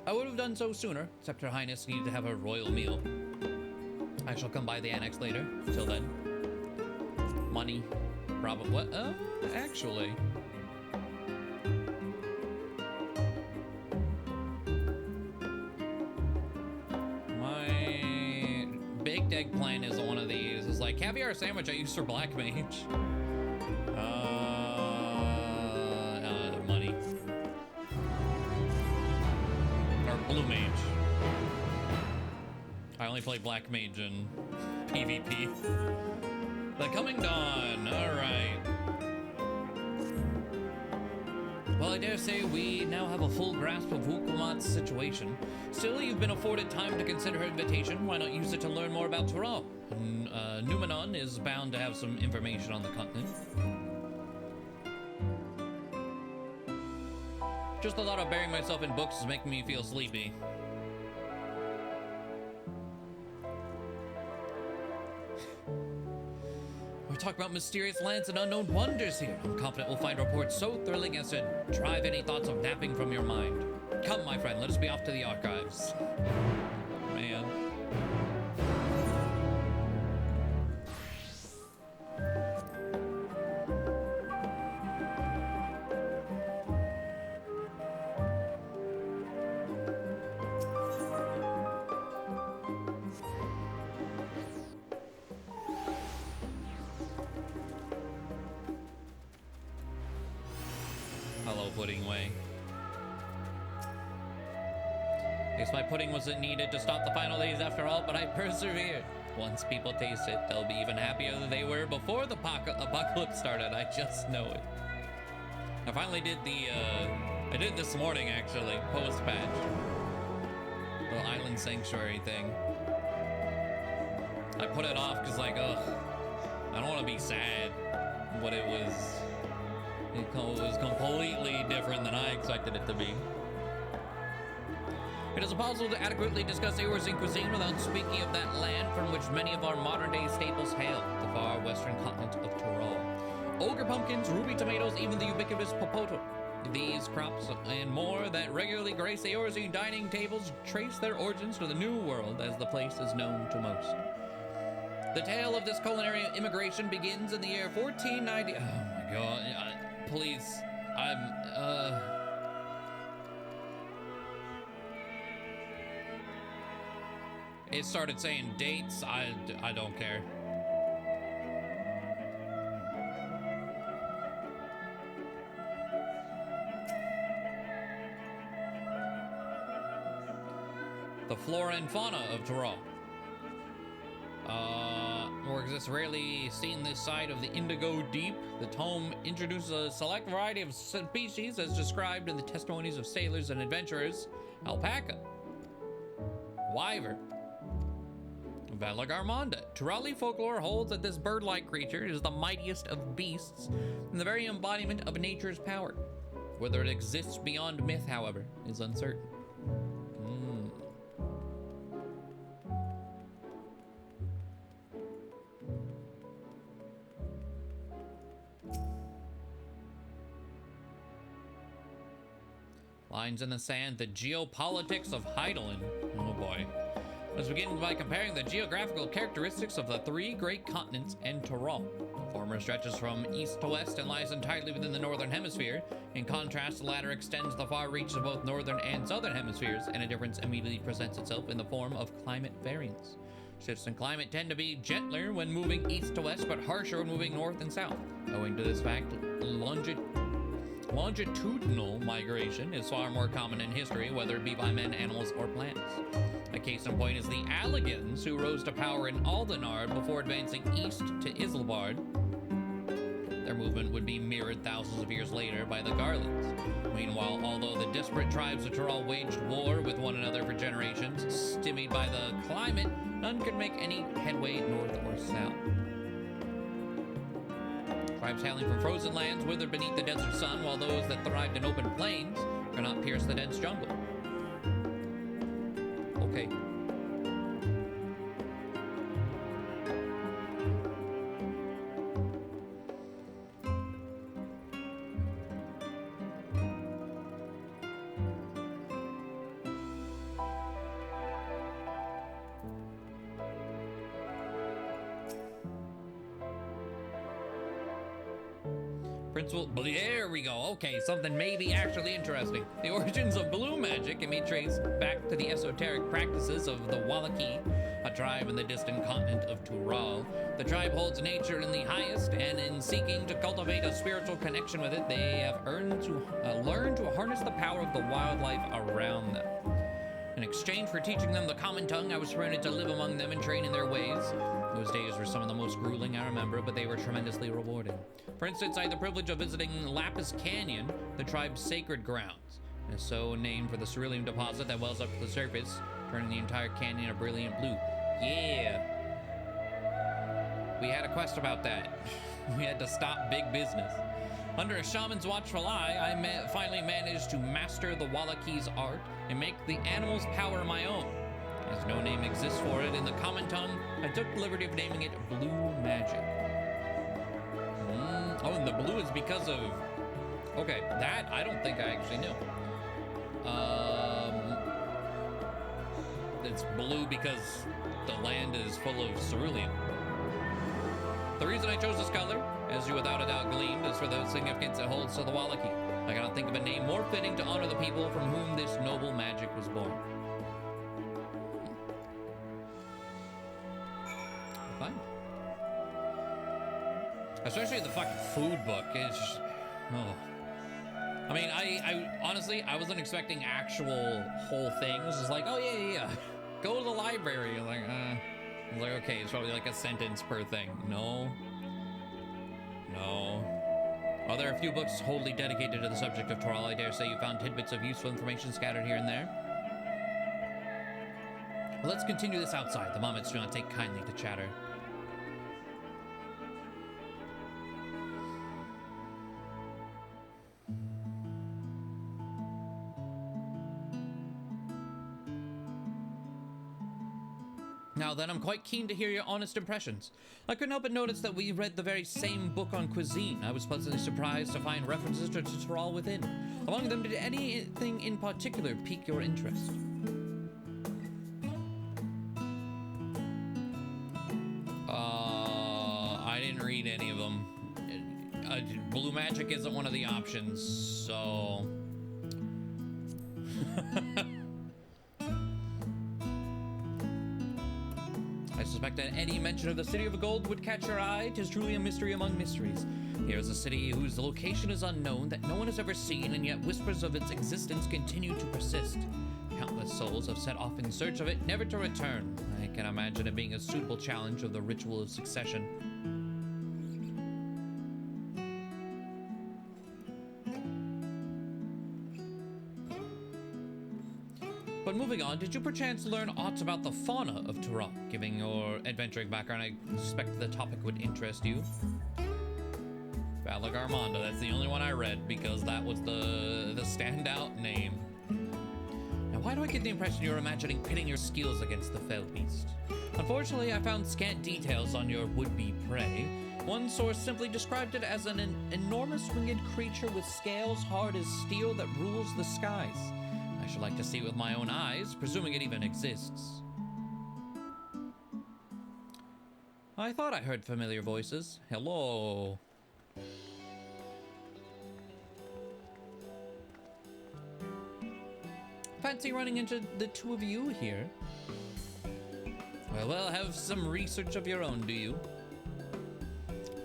I would have done so sooner, except Her Highness needed to have her royal meal. I shall come by the annex later. Till then. Money. Probably. What? Actually. My baked eggplant is one of these. It's like caviar sandwich I use for black mage. Money. Or blue mage. I only play Black Mage in PvP. The Coming Dawn, alright. Well, I dare say we now have a full grasp of Wukalamat's situation. Still, you've been afforded time to consider her invitation. Why not use it to learn more about Tural? Numenon is bound to have some information on the continent. Just the thought of burying myself in books is making me feel sleepy. We're talking about mysterious lands and unknown wonders here. I'm confident we'll find reports so thrilling as to drive any thoughts of napping from your mind. Come, my friend, let us be off to the archives. Man. Hello, Pudding Way. Guess my pudding wasn't needed to stop the final days after all, but I persevered. Once people taste it, they'll be even happier than they were before the apocalypse started. I just know it. I finally did I did it this morning, actually, post-patch. The Island Sanctuary thing. I put it off because, like, ugh, I don't want to be sad, but it was completely different than I expected it to be. It is impossible to adequately discuss Eorzean cuisine without speaking of that land from which many of our modern-day staples hail, the far western continent of Tural. Ogre pumpkins, ruby tomatoes, even the ubiquitous popoto. These crops and more that regularly grace the Eorzean dining tables trace their origins to the New World, as the place is known to most. The tale of this culinary immigration begins in the year 1490. Oh my god. Please, It started saying dates. I don't care. The flora and fauna of Tyrol. Or exists rarely seen this side of the Indigo Deep. The tome introduces a select variety of species as described in the testimonies of sailors and adventurers. Alpaca, wyvern, Valagarmonda. Tyrali folklore holds that this bird-like creature is the mightiest of beasts and the very embodiment of nature's power. Whether it exists beyond myth, however, is uncertain. Lines in the sand, the geopolitics of Heidelin. Oh boy. Let's begin by comparing the geographical characteristics of the three great continents and Tyrol. The former stretches from east to west and lies entirely within the northern hemisphere. In contrast, the latter extends the far reaches of both northern and southern hemispheres, and a difference immediately presents itself in the form of climate variance. Shifts in climate tend to be gentler when moving east to west, but harsher when moving north and south. Owing to this fact, longitudinal migration is far more common in history, whether it be by men, animals, or plants. A case in point is the Alligans, who rose to power in Aldenard before advancing east to Islebard. Their movement would be mirrored thousands of years later by the Garlands. Meanwhile, although the disparate tribes of Tyrol waged war with one another for generations, stymied by the climate, none could make any headway north or south. Tribes hailing from frozen lands withered beneath the desert sun, while those that thrived in open plains could not pierce the dense jungle. Okay. Principle, there we go. Okay, something maybe actually interesting. The origins of blue magic can be traced back to the esoteric practices of the Wallaki, a tribe in the distant continent of Tyrol. The tribe holds nature in the highest, and in seeking to cultivate a spiritual connection with it, they have learned to harness the power of the wildlife around them. In exchange for teaching them the common tongue, I was permitted to live among them and train in their ways. Those days were some of the most grueling I remember, but they were tremendously rewarding. For instance, I had the privilege of visiting Lapis Canyon, the tribe's sacred grounds. It is so named for the cerulean deposit that wells up to the surface, turning the entire canyon a brilliant blue. Yeah! We had a quest about that. We had to stop big business. Under a shaman's watchful eye, I finally managed to master the Wallaki's art and make the animal's power my own. As no name exists for it in the common tongue, I took the liberty of naming it Blue Magic. Oh, and the blue is because of... Okay, that I don't think I actually knew. It's blue because the land is full of cerulean. The reason I chose this color, as you without a doubt gleaned, is for the significance it holds to the Wallaki. I cannot think of a name more fitting to honor the people from whom this noble magic was born. Fine. Especially the fucking food book. It's just, oh. I mean, I honestly, I wasn't expecting actual whole things. It's like, oh yeah. Go to the library. I'm like, okay, it's probably like a sentence per thing. No. Are there a few books wholly dedicated to the subject of Tyrol? I dare say you found tidbits of useful information scattered here and there. Well, let's continue this outside. The moments do not take kindly to chatter. Now then, I'm quite keen to hear your honest impressions. I couldn't help but notice that we read the very same book on cuisine. I was pleasantly surprised to find references to Tyrol within. Among them, did anything in particular pique your interest? I didn't read any of them. Blue magic isn't one of the options, so... I suspect that any mention of the City of Gold would catch your eye. 'Tis truly a mystery among mysteries. Here is a city whose location is unknown, that no one has ever seen, and yet whispers of its existence continue to persist. Countless souls have set off in search of it, never to return. I can imagine it being a suitable challenge of the ritual of succession. But moving on, did you perchance learn aught about the fauna of Turok? Given your adventuring background, I suspect the topic would interest you. Valak Armanda, that's the only one I read because that was the standout name. Now, why do I get the impression you're imagining pitting your skills against the fell beast? Unfortunately, I found scant details on your would-be prey. One source simply described it as an enormous winged creature with scales hard as steel that rules the skies. I should like to see it with my own eyes, presuming it even exists. I thought I heard familiar voices. Hello. Fancy running into the two of you here. Well, have some research of your own, do you?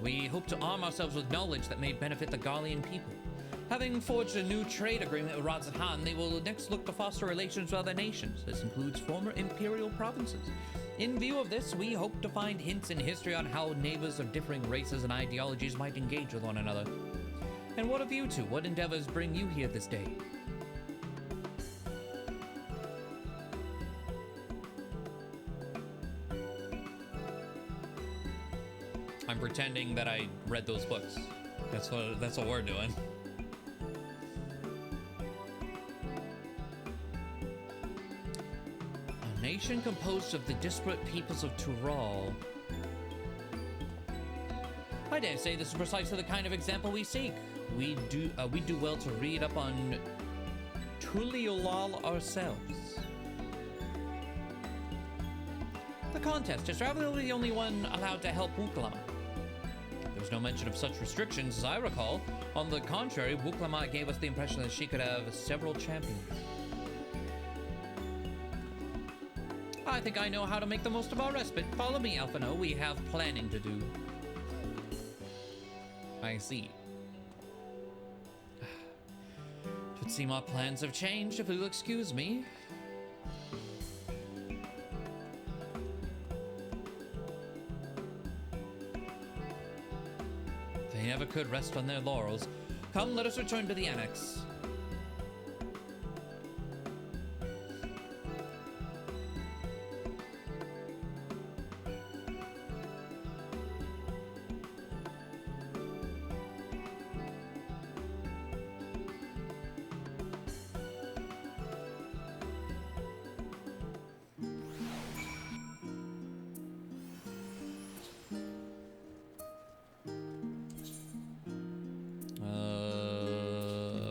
We hope to arm ourselves with knowledge that may benefit the Garlean people. Having forged a new trade agreement with Radz-at-Han, they will next look to foster relations with other nations. This includes former imperial provinces. In view of this, we hope to find hints in history on how neighbors of differing races and ideologies might engage with one another. And what of you two? What endeavors bring you here this day? I'm pretending that I read those books. That's what we're doing. A nation composed of the disparate peoples of Tural. I dare say this is precisely the kind of example we seek. We do well to read up on Tuliolal ourselves. The contest is probably the only one allowed to help Wuklama. There was no mention of such restrictions as I recall. On the contrary, Wuklama gave us the impression that she could have several champions. I think I know how to make the most of our respite. Follow me, Alphino. We have planning to do. I see. It would seem our plans have changed, if you'll excuse me. They never could rest on their laurels. Come, let us return to the annex.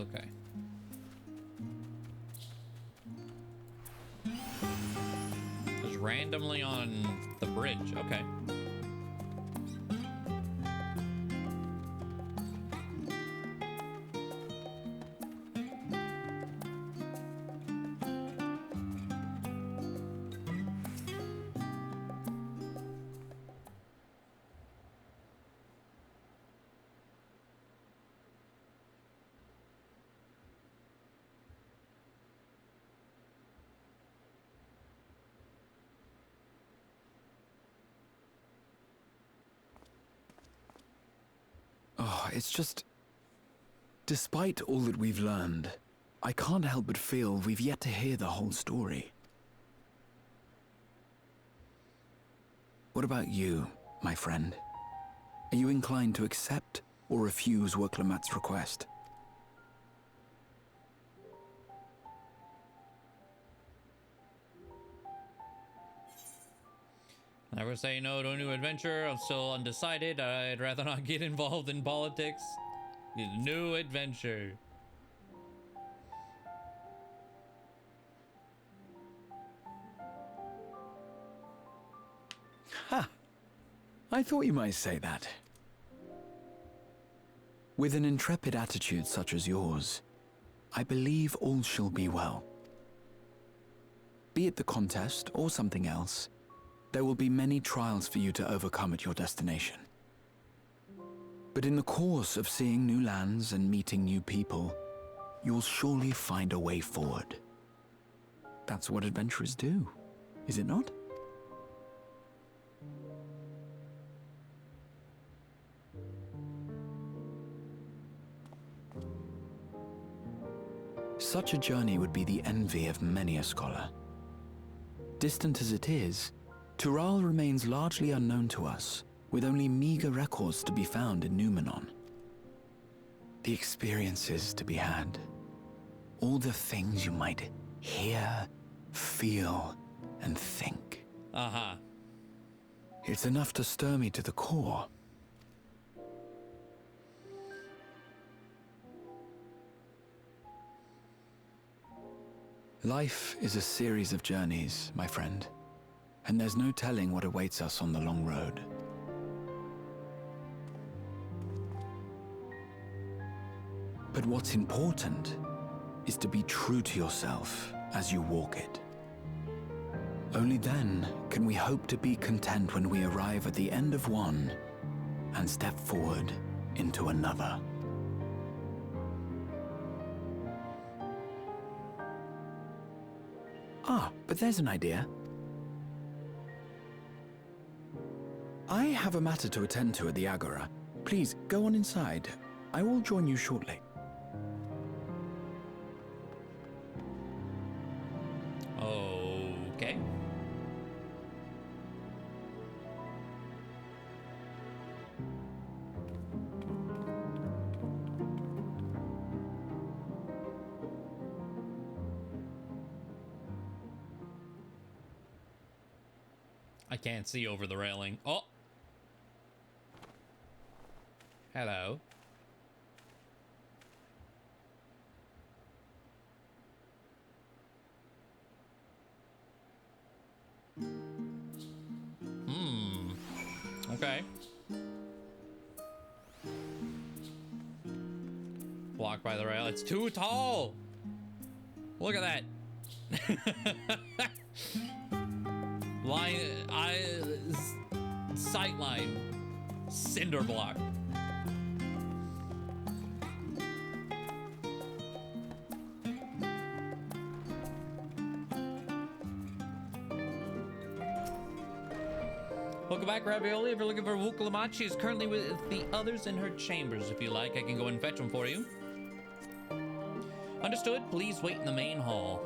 Okay. Just randomly on the bridge. Okay. Oh, it's just... Despite all that we've learned, I can't help but feel we've yet to hear the whole story. What about you, my friend? Are you inclined to accept or refuse Wuklamat's request? Never say no to a new adventure. I'm still undecided. I'd rather not get involved in politics. New adventure. Ha! I thought you might say that. With an intrepid attitude such as yours, I believe all shall be well. Be it the contest or something else, There will be many trials for you to overcome at your destination. But in the course of seeing new lands and meeting new people, you'll surely find a way forward. That's what adventurers do, is it not? Such a journey would be the envy of many a scholar. Distant as it is, Tural remains largely unknown to us, with only meager records to be found in Numenor. The experiences to be had, all the things you might hear, feel, and think. Uh-huh. It's enough to stir me to the core. Life is a series of journeys, my friend, and there's no telling what awaits us on the long road. But what's important is to be true to yourself as you walk it. Only then can we hope to be content when we arrive at the end of one and step forward into another. Ah, but there's an idea. I have a matter to attend to at the Agora. Please, go on inside. I will join you shortly. Okay. I can't see over the railing. Oh! Hello. Okay. Blocked by the rail. It's too tall! Look at that! Sight line. Cinder block. Welcome back, Ravioli. If you're looking for oodelop, she is currently with the others in her chambers. If you like, I can go and fetch them for you. Understood. Please wait in the main hall.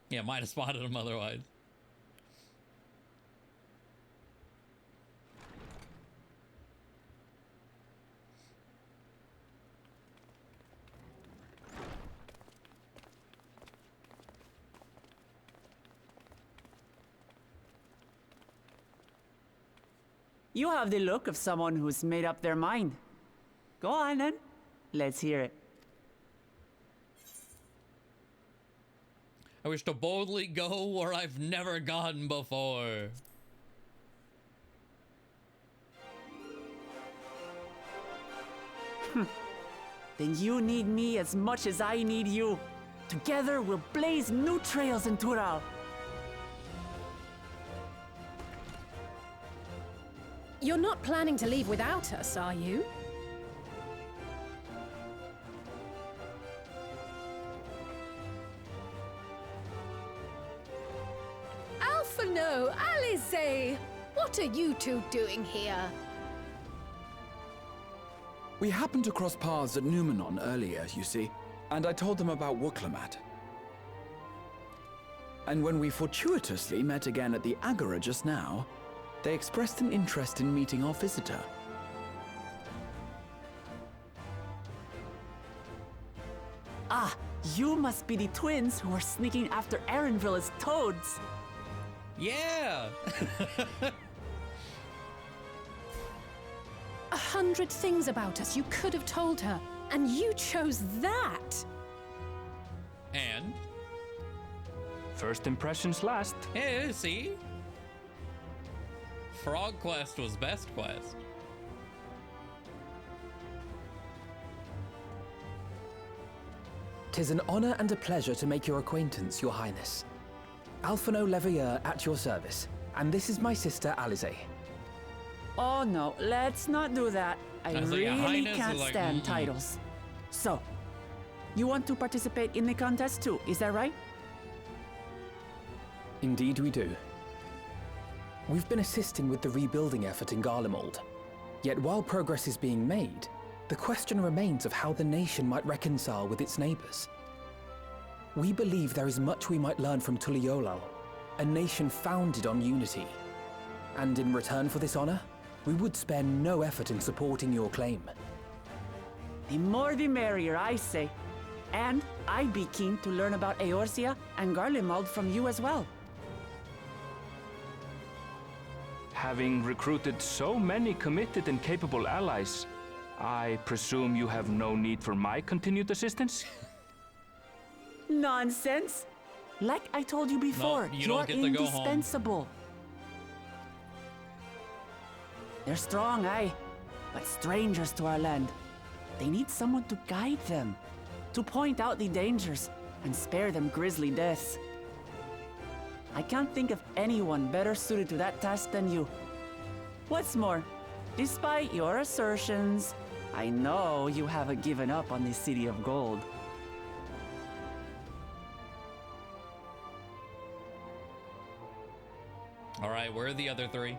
Yeah, might have spotted him otherwise. You have the look of someone who's made up their mind. Go on then. Let's hear it. I wish to boldly go where I've never gone before. Then you need me as much as I need you. Together we'll blaze new trails in Tural. You're not planning to leave without us, are you? No, Alice! What are you two doing here? We happened to cross paths at Numenor earlier, you see, and I told them about oodelop. And when we fortuitously met again at the Agora just now, they expressed an interest in meeting our visitor. Ah, you must be the twins who are sneaking after Erenville as toads. Yeah! 100 things about us you could have told her, and you chose that! And? First impressions last. Hey, see? Frog Quest was best quest. "'Tis an honor and a pleasure to make your acquaintance, Your Highness. Alphino Leveilleur at your service, and this is my sister Alize." Oh no, let's not do that. I was like, really Highness can't is like, stand titles. So, you want to participate in the contest too, is that right? Indeed we do. We've been assisting with the rebuilding effort in Garlemald. Yet while progress is being made, the question remains of how the nation might reconcile with its neighbors. We believe there is much we might learn from Tuliolal, a nation founded on unity. And in return for this honor, we would spare no effort in supporting your claim. The more the merrier, I say. And I'd be keen to learn about Eorzea and Garlemald from you as well. Having recruited so many committed and capable allies, I presume you have no need for my continued assistance? Nonsense! Like I told you before, you don't you're get to go home. indispensable. They're strong, aye, but strangers to our land. They need someone to guide them, to point out the dangers and spare them grisly deaths. I can't think of anyone better suited to that task than you. What's more, despite your assertions, I know you haven't given up on the City of Gold. All right, where are the other three?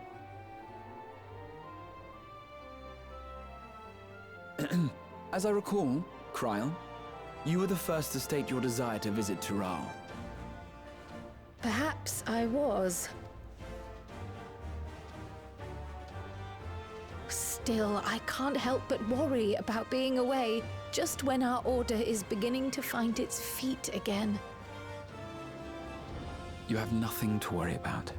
As I recall, Kryl, you were the first to state your desire to visit Tural. Perhaps I was. Still, I can't help but worry about being away just when our order is beginning to find its feet again. You have nothing to worry about.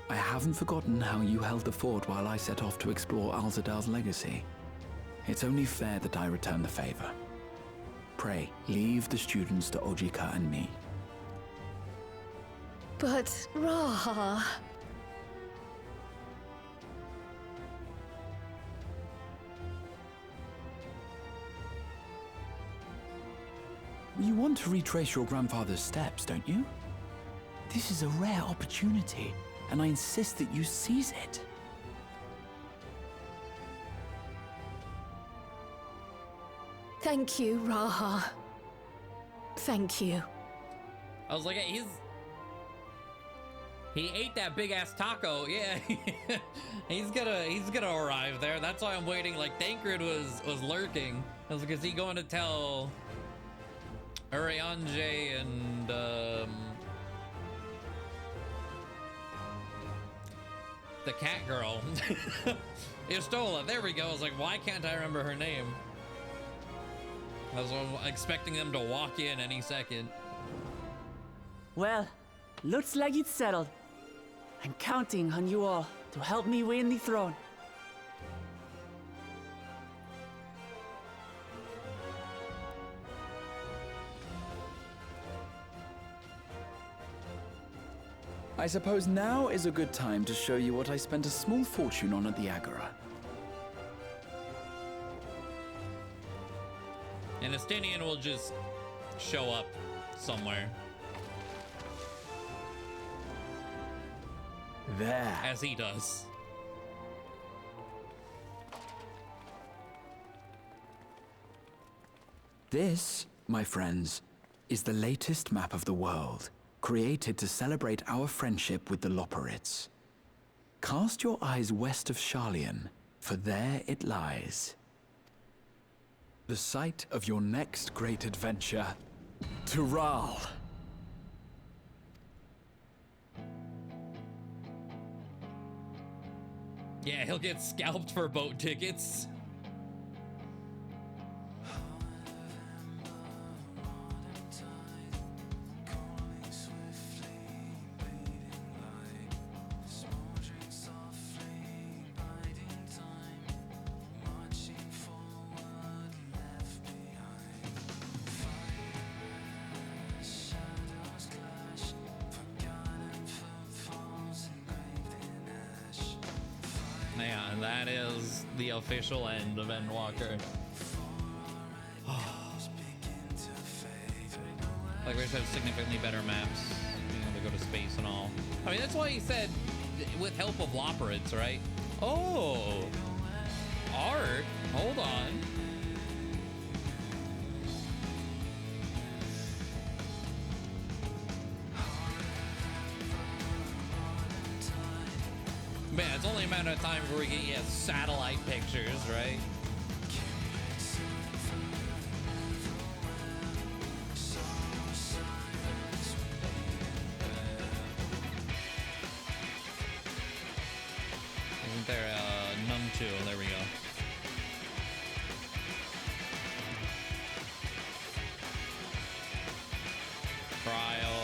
I haven't forgotten how you held the fort while I set off to explore Alzadal's legacy. It's only fair that I return the favor. Pray, leave the students to Ojika and me. But, Raha... You want to retrace your grandfather's steps, don't you? This is a rare opportunity, and I insist that you seize it. Thank you, Raha. Thank you. I was like, he ate that big ass taco. Yeah, he's gonna arrive there. That's why I'm waiting. Like Thancred was lurking. I was like, is he going to tell Urianger and the cat girl, Istola? There we go. I was like, why can't I remember her name? I was expecting them to walk in any second. Well, looks like it's settled. I'm counting on you all to help me win the throne. I suppose now is a good time to show you what I spent a small fortune on at the Agora. And Estinian will just show up somewhere. There. As he does. This, my friends, is the latest map of the world, created to celebrate our friendship with the Loporrits. Cast your eyes west of Sharlayan, for there it lies. The site of your next great adventure, Tural. Yeah, he'll get scalped for boat tickets. And that is the official end of Endwalker. Like, we just have significantly better maps, being able to go to space and all. I mean, that's why he said, with help of Loperids, right? Oh, art. Hold on. Man, it's only a matter of time before we get satellite pictures, right? Isn't there a Num2? There we go. Trial.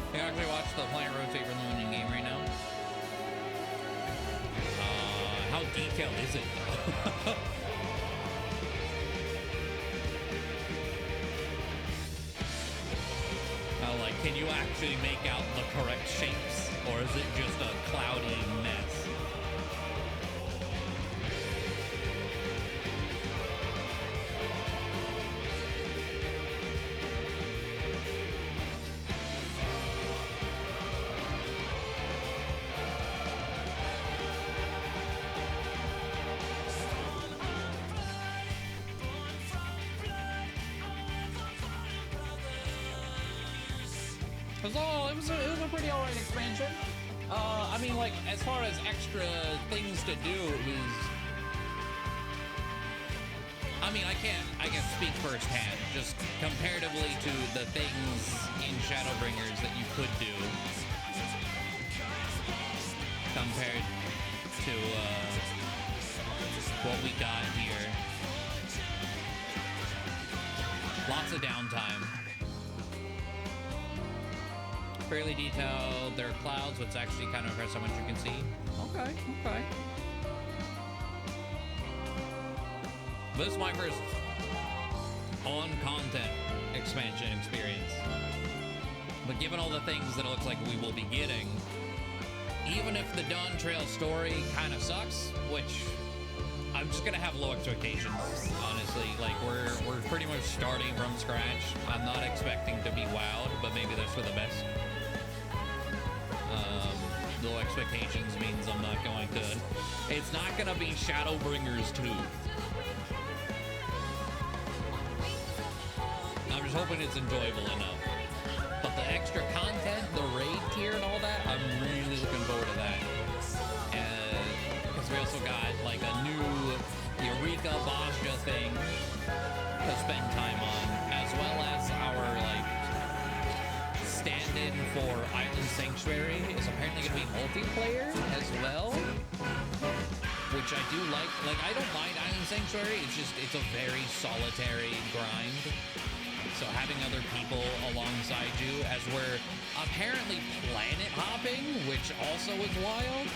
You can actually watch the Planet Rotate for the Moon in game right now. How detailed is it though? How, like, can you actually make out the correct shapes, or is it just a cloudy mess? It was a pretty alright expansion. I mean, like, as far as extra things to do, it was... I mean, I can't speak firsthand, just comparatively to the things in Shadowbringers that you could do, compared to, what we got here. Lots of downtime. Fairly detailed. There are clouds, which actually kind of impressive how much you can see. Okay, okay. This is my first on-content expansion experience. But given all the things that it looks like we will be getting, even if the Dawn Trail story kind of sucks, which I'm just gonna have low expectations, honestly. Like, we're pretty much starting from scratch. I'm not expecting to be wowed, but maybe that's for the best. Low expectations means I'm not going to... It's not gonna be Shadowbringers 2. I'm just hoping it's enjoyable enough. But the extra content, the raid tier and all that, I'm really looking forward to that. Because we also got, like, a new Eureka Basha thing to spend time on, as well as our, like, stand-in for Island Sanctuary is apparently going to be multiplayer as well, which I do like. Like, I don't mind Island Sanctuary, it's a very solitary grind. So having other people alongside you as we're apparently planet hopping, which also is wild,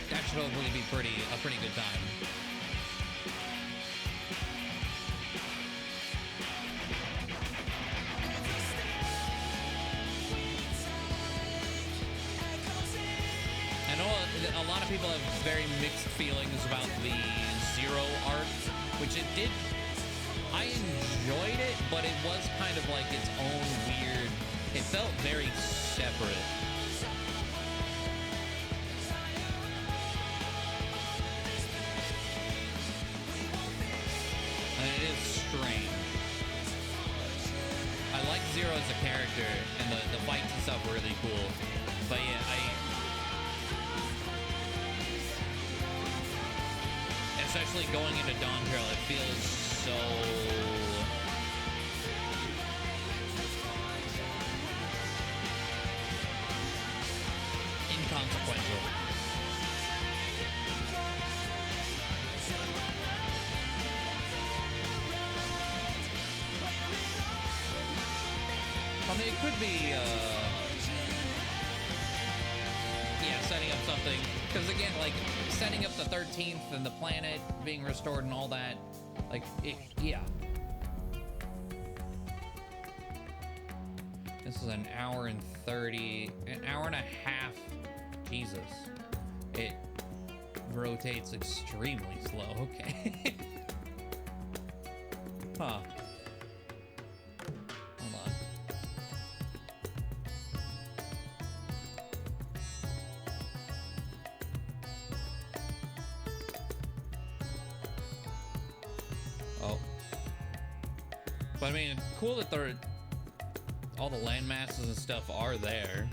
that should hopefully be a pretty good time. I know a lot of people have very mixed feelings about the Zero arc, which it did. I enjoyed it, but it was kind of like its own weird. It felt very separate. And it is strange. I like Zero as a character, and the fights and stuff were really cool. But yeah, especially going into Dawn Trail, it feels so inconsequential. I mean, it could be, yes, setting up something. Because again, like, setting up the 13th and the planet being restored and all that, like, yeah. This is an hour and 30, an hour and a half. Jesus. It rotates extremely slow. Okay. Huh. Hold on. Oh. But I mean, cool that all the land masses and stuff are there.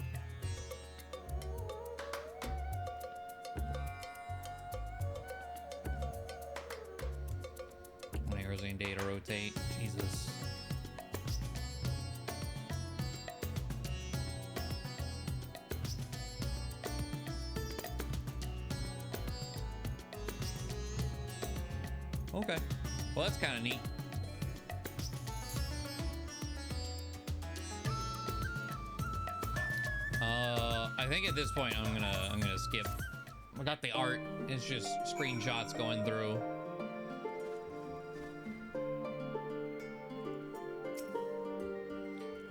When Arizona data rotate, Jesus. Okay, well that's kind of neat. I think at this point I'm gonna skip. I got the art. It's just screenshots going through.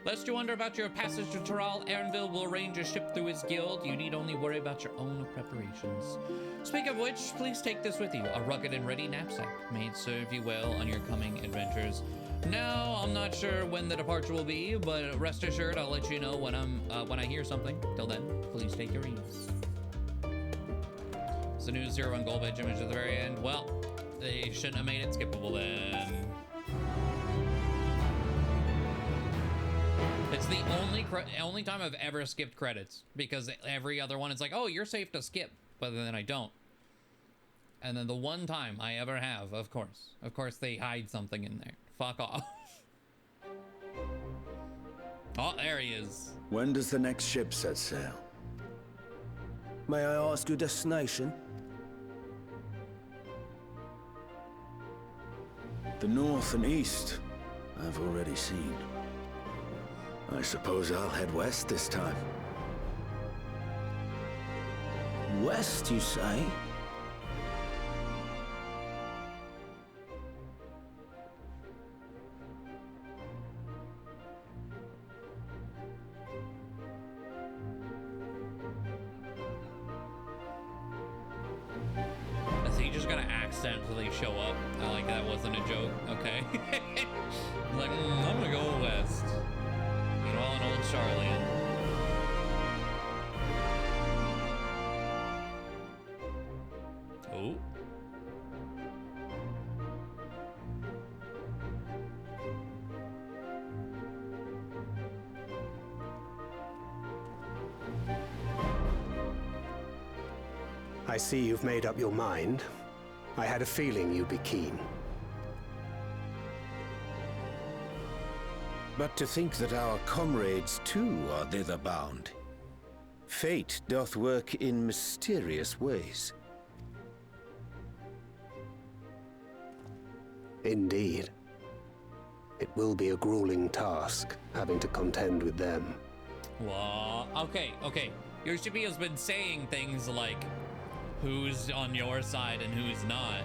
Lest you wonder about your passage to Terral, Aaronville will arrange a ship through his guild. You need only worry about your own preparations. Speak of which, please take this with you. A rugged and ready knapsack. May it serve you well on your coming adventures. Now, I'm not sure when the departure will be, but rest assured I'll let you know when I hear something. Till then, please take your ease. It's the new 01 gold badge image at the very end. Well, they shouldn't have made it skippable then. It's the only time I've ever skipped credits, because every other one it's like, oh, you're safe to skip, but then I don't. And then the one time I ever have, of course they hide something in there. Fuck off. Oh, there he is. When does the next ship set sail? May I ask your destination? The north and east, I've already seen. I suppose I'll head west this time. West, you say? Is he just gonna accidentally show up? I like that wasn't a joke. Okay. Like, I'm gonna go west. Meanwhile, an old Charlian. Oh. I see you've made up your mind. I had a feeling you'd be keen. But to think that our comrades too are thither bound. Fate doth work in mysterious ways. Indeed. It will be a grueling task, having to contend with them. Well, okay. Yoshibio's been saying things like, who's on your side and who's not.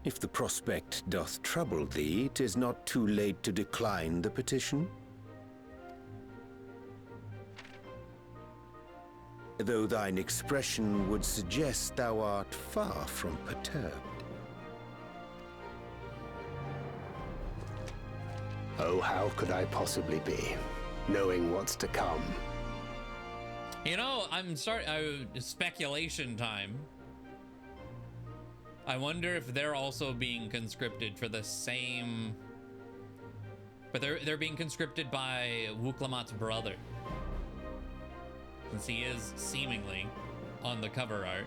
If the prospect doth trouble thee, 'tis not too late to decline the petition. Though thine expression would suggest thou art far from perturbed. Oh, how could I possibly be, knowing what's to come? You know, speculation time. I wonder if they're also being conscripted for the same... But they're being conscripted by Wuklamat's brother. Since he is seemingly on the cover art.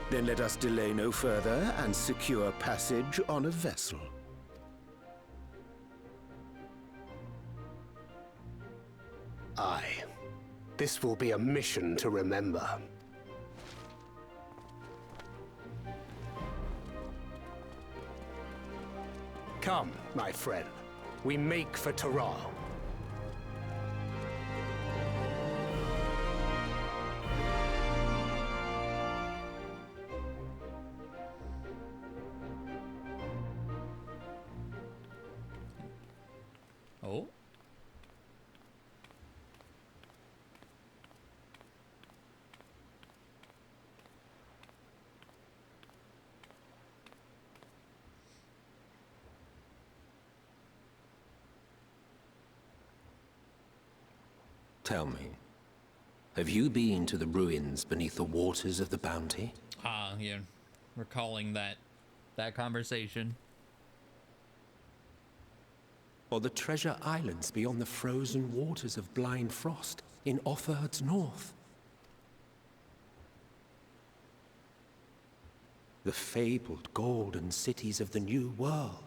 Then let us delay no further and secure passage on a vessel. Aye. This will be a mission to remember. Come, my friend. We make for Taral. Oh. Tell me, have you been to the ruins beneath the waters of the Bounty? Ah, yeah. Recalling that conversation. Or the treasure islands beyond the frozen waters of Blind Frost in Offerd's north? The fabled golden cities of the New World?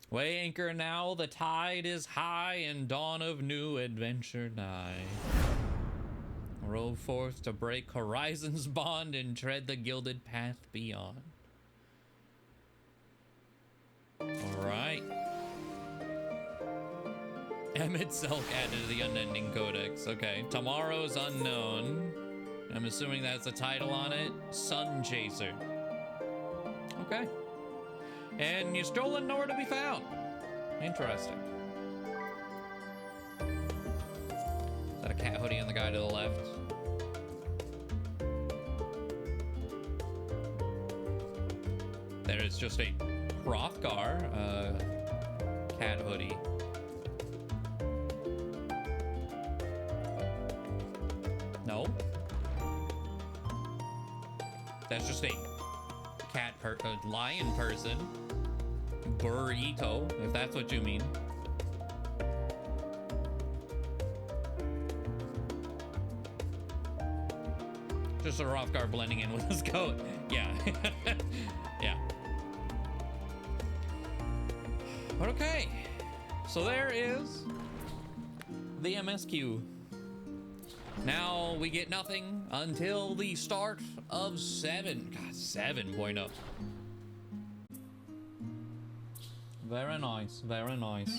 Weigh anchor now, the tide is high, and dawn of new adventure nigh. Row forth to break horizon's bond and tread the gilded path beyond. Alright. Emmett Selk added to the Unending Codex. Okay. Tomorrow's Unknown. I'm assuming that's the title on it. Sun Chaser. Okay. And you're stolen, nowhere to be found. Interesting. Is that a cat hoodie on the guy to the left? There is just a Hrothgar cat hoodie. No. That's just a lion person. Burrito, if that's what you mean. Just a Hrothgar blending in with his coat. Yeah. Yeah. But okay. So there is the MSQ. Now we get nothing until the start of 7. God, 7.0. Very nice, very nice.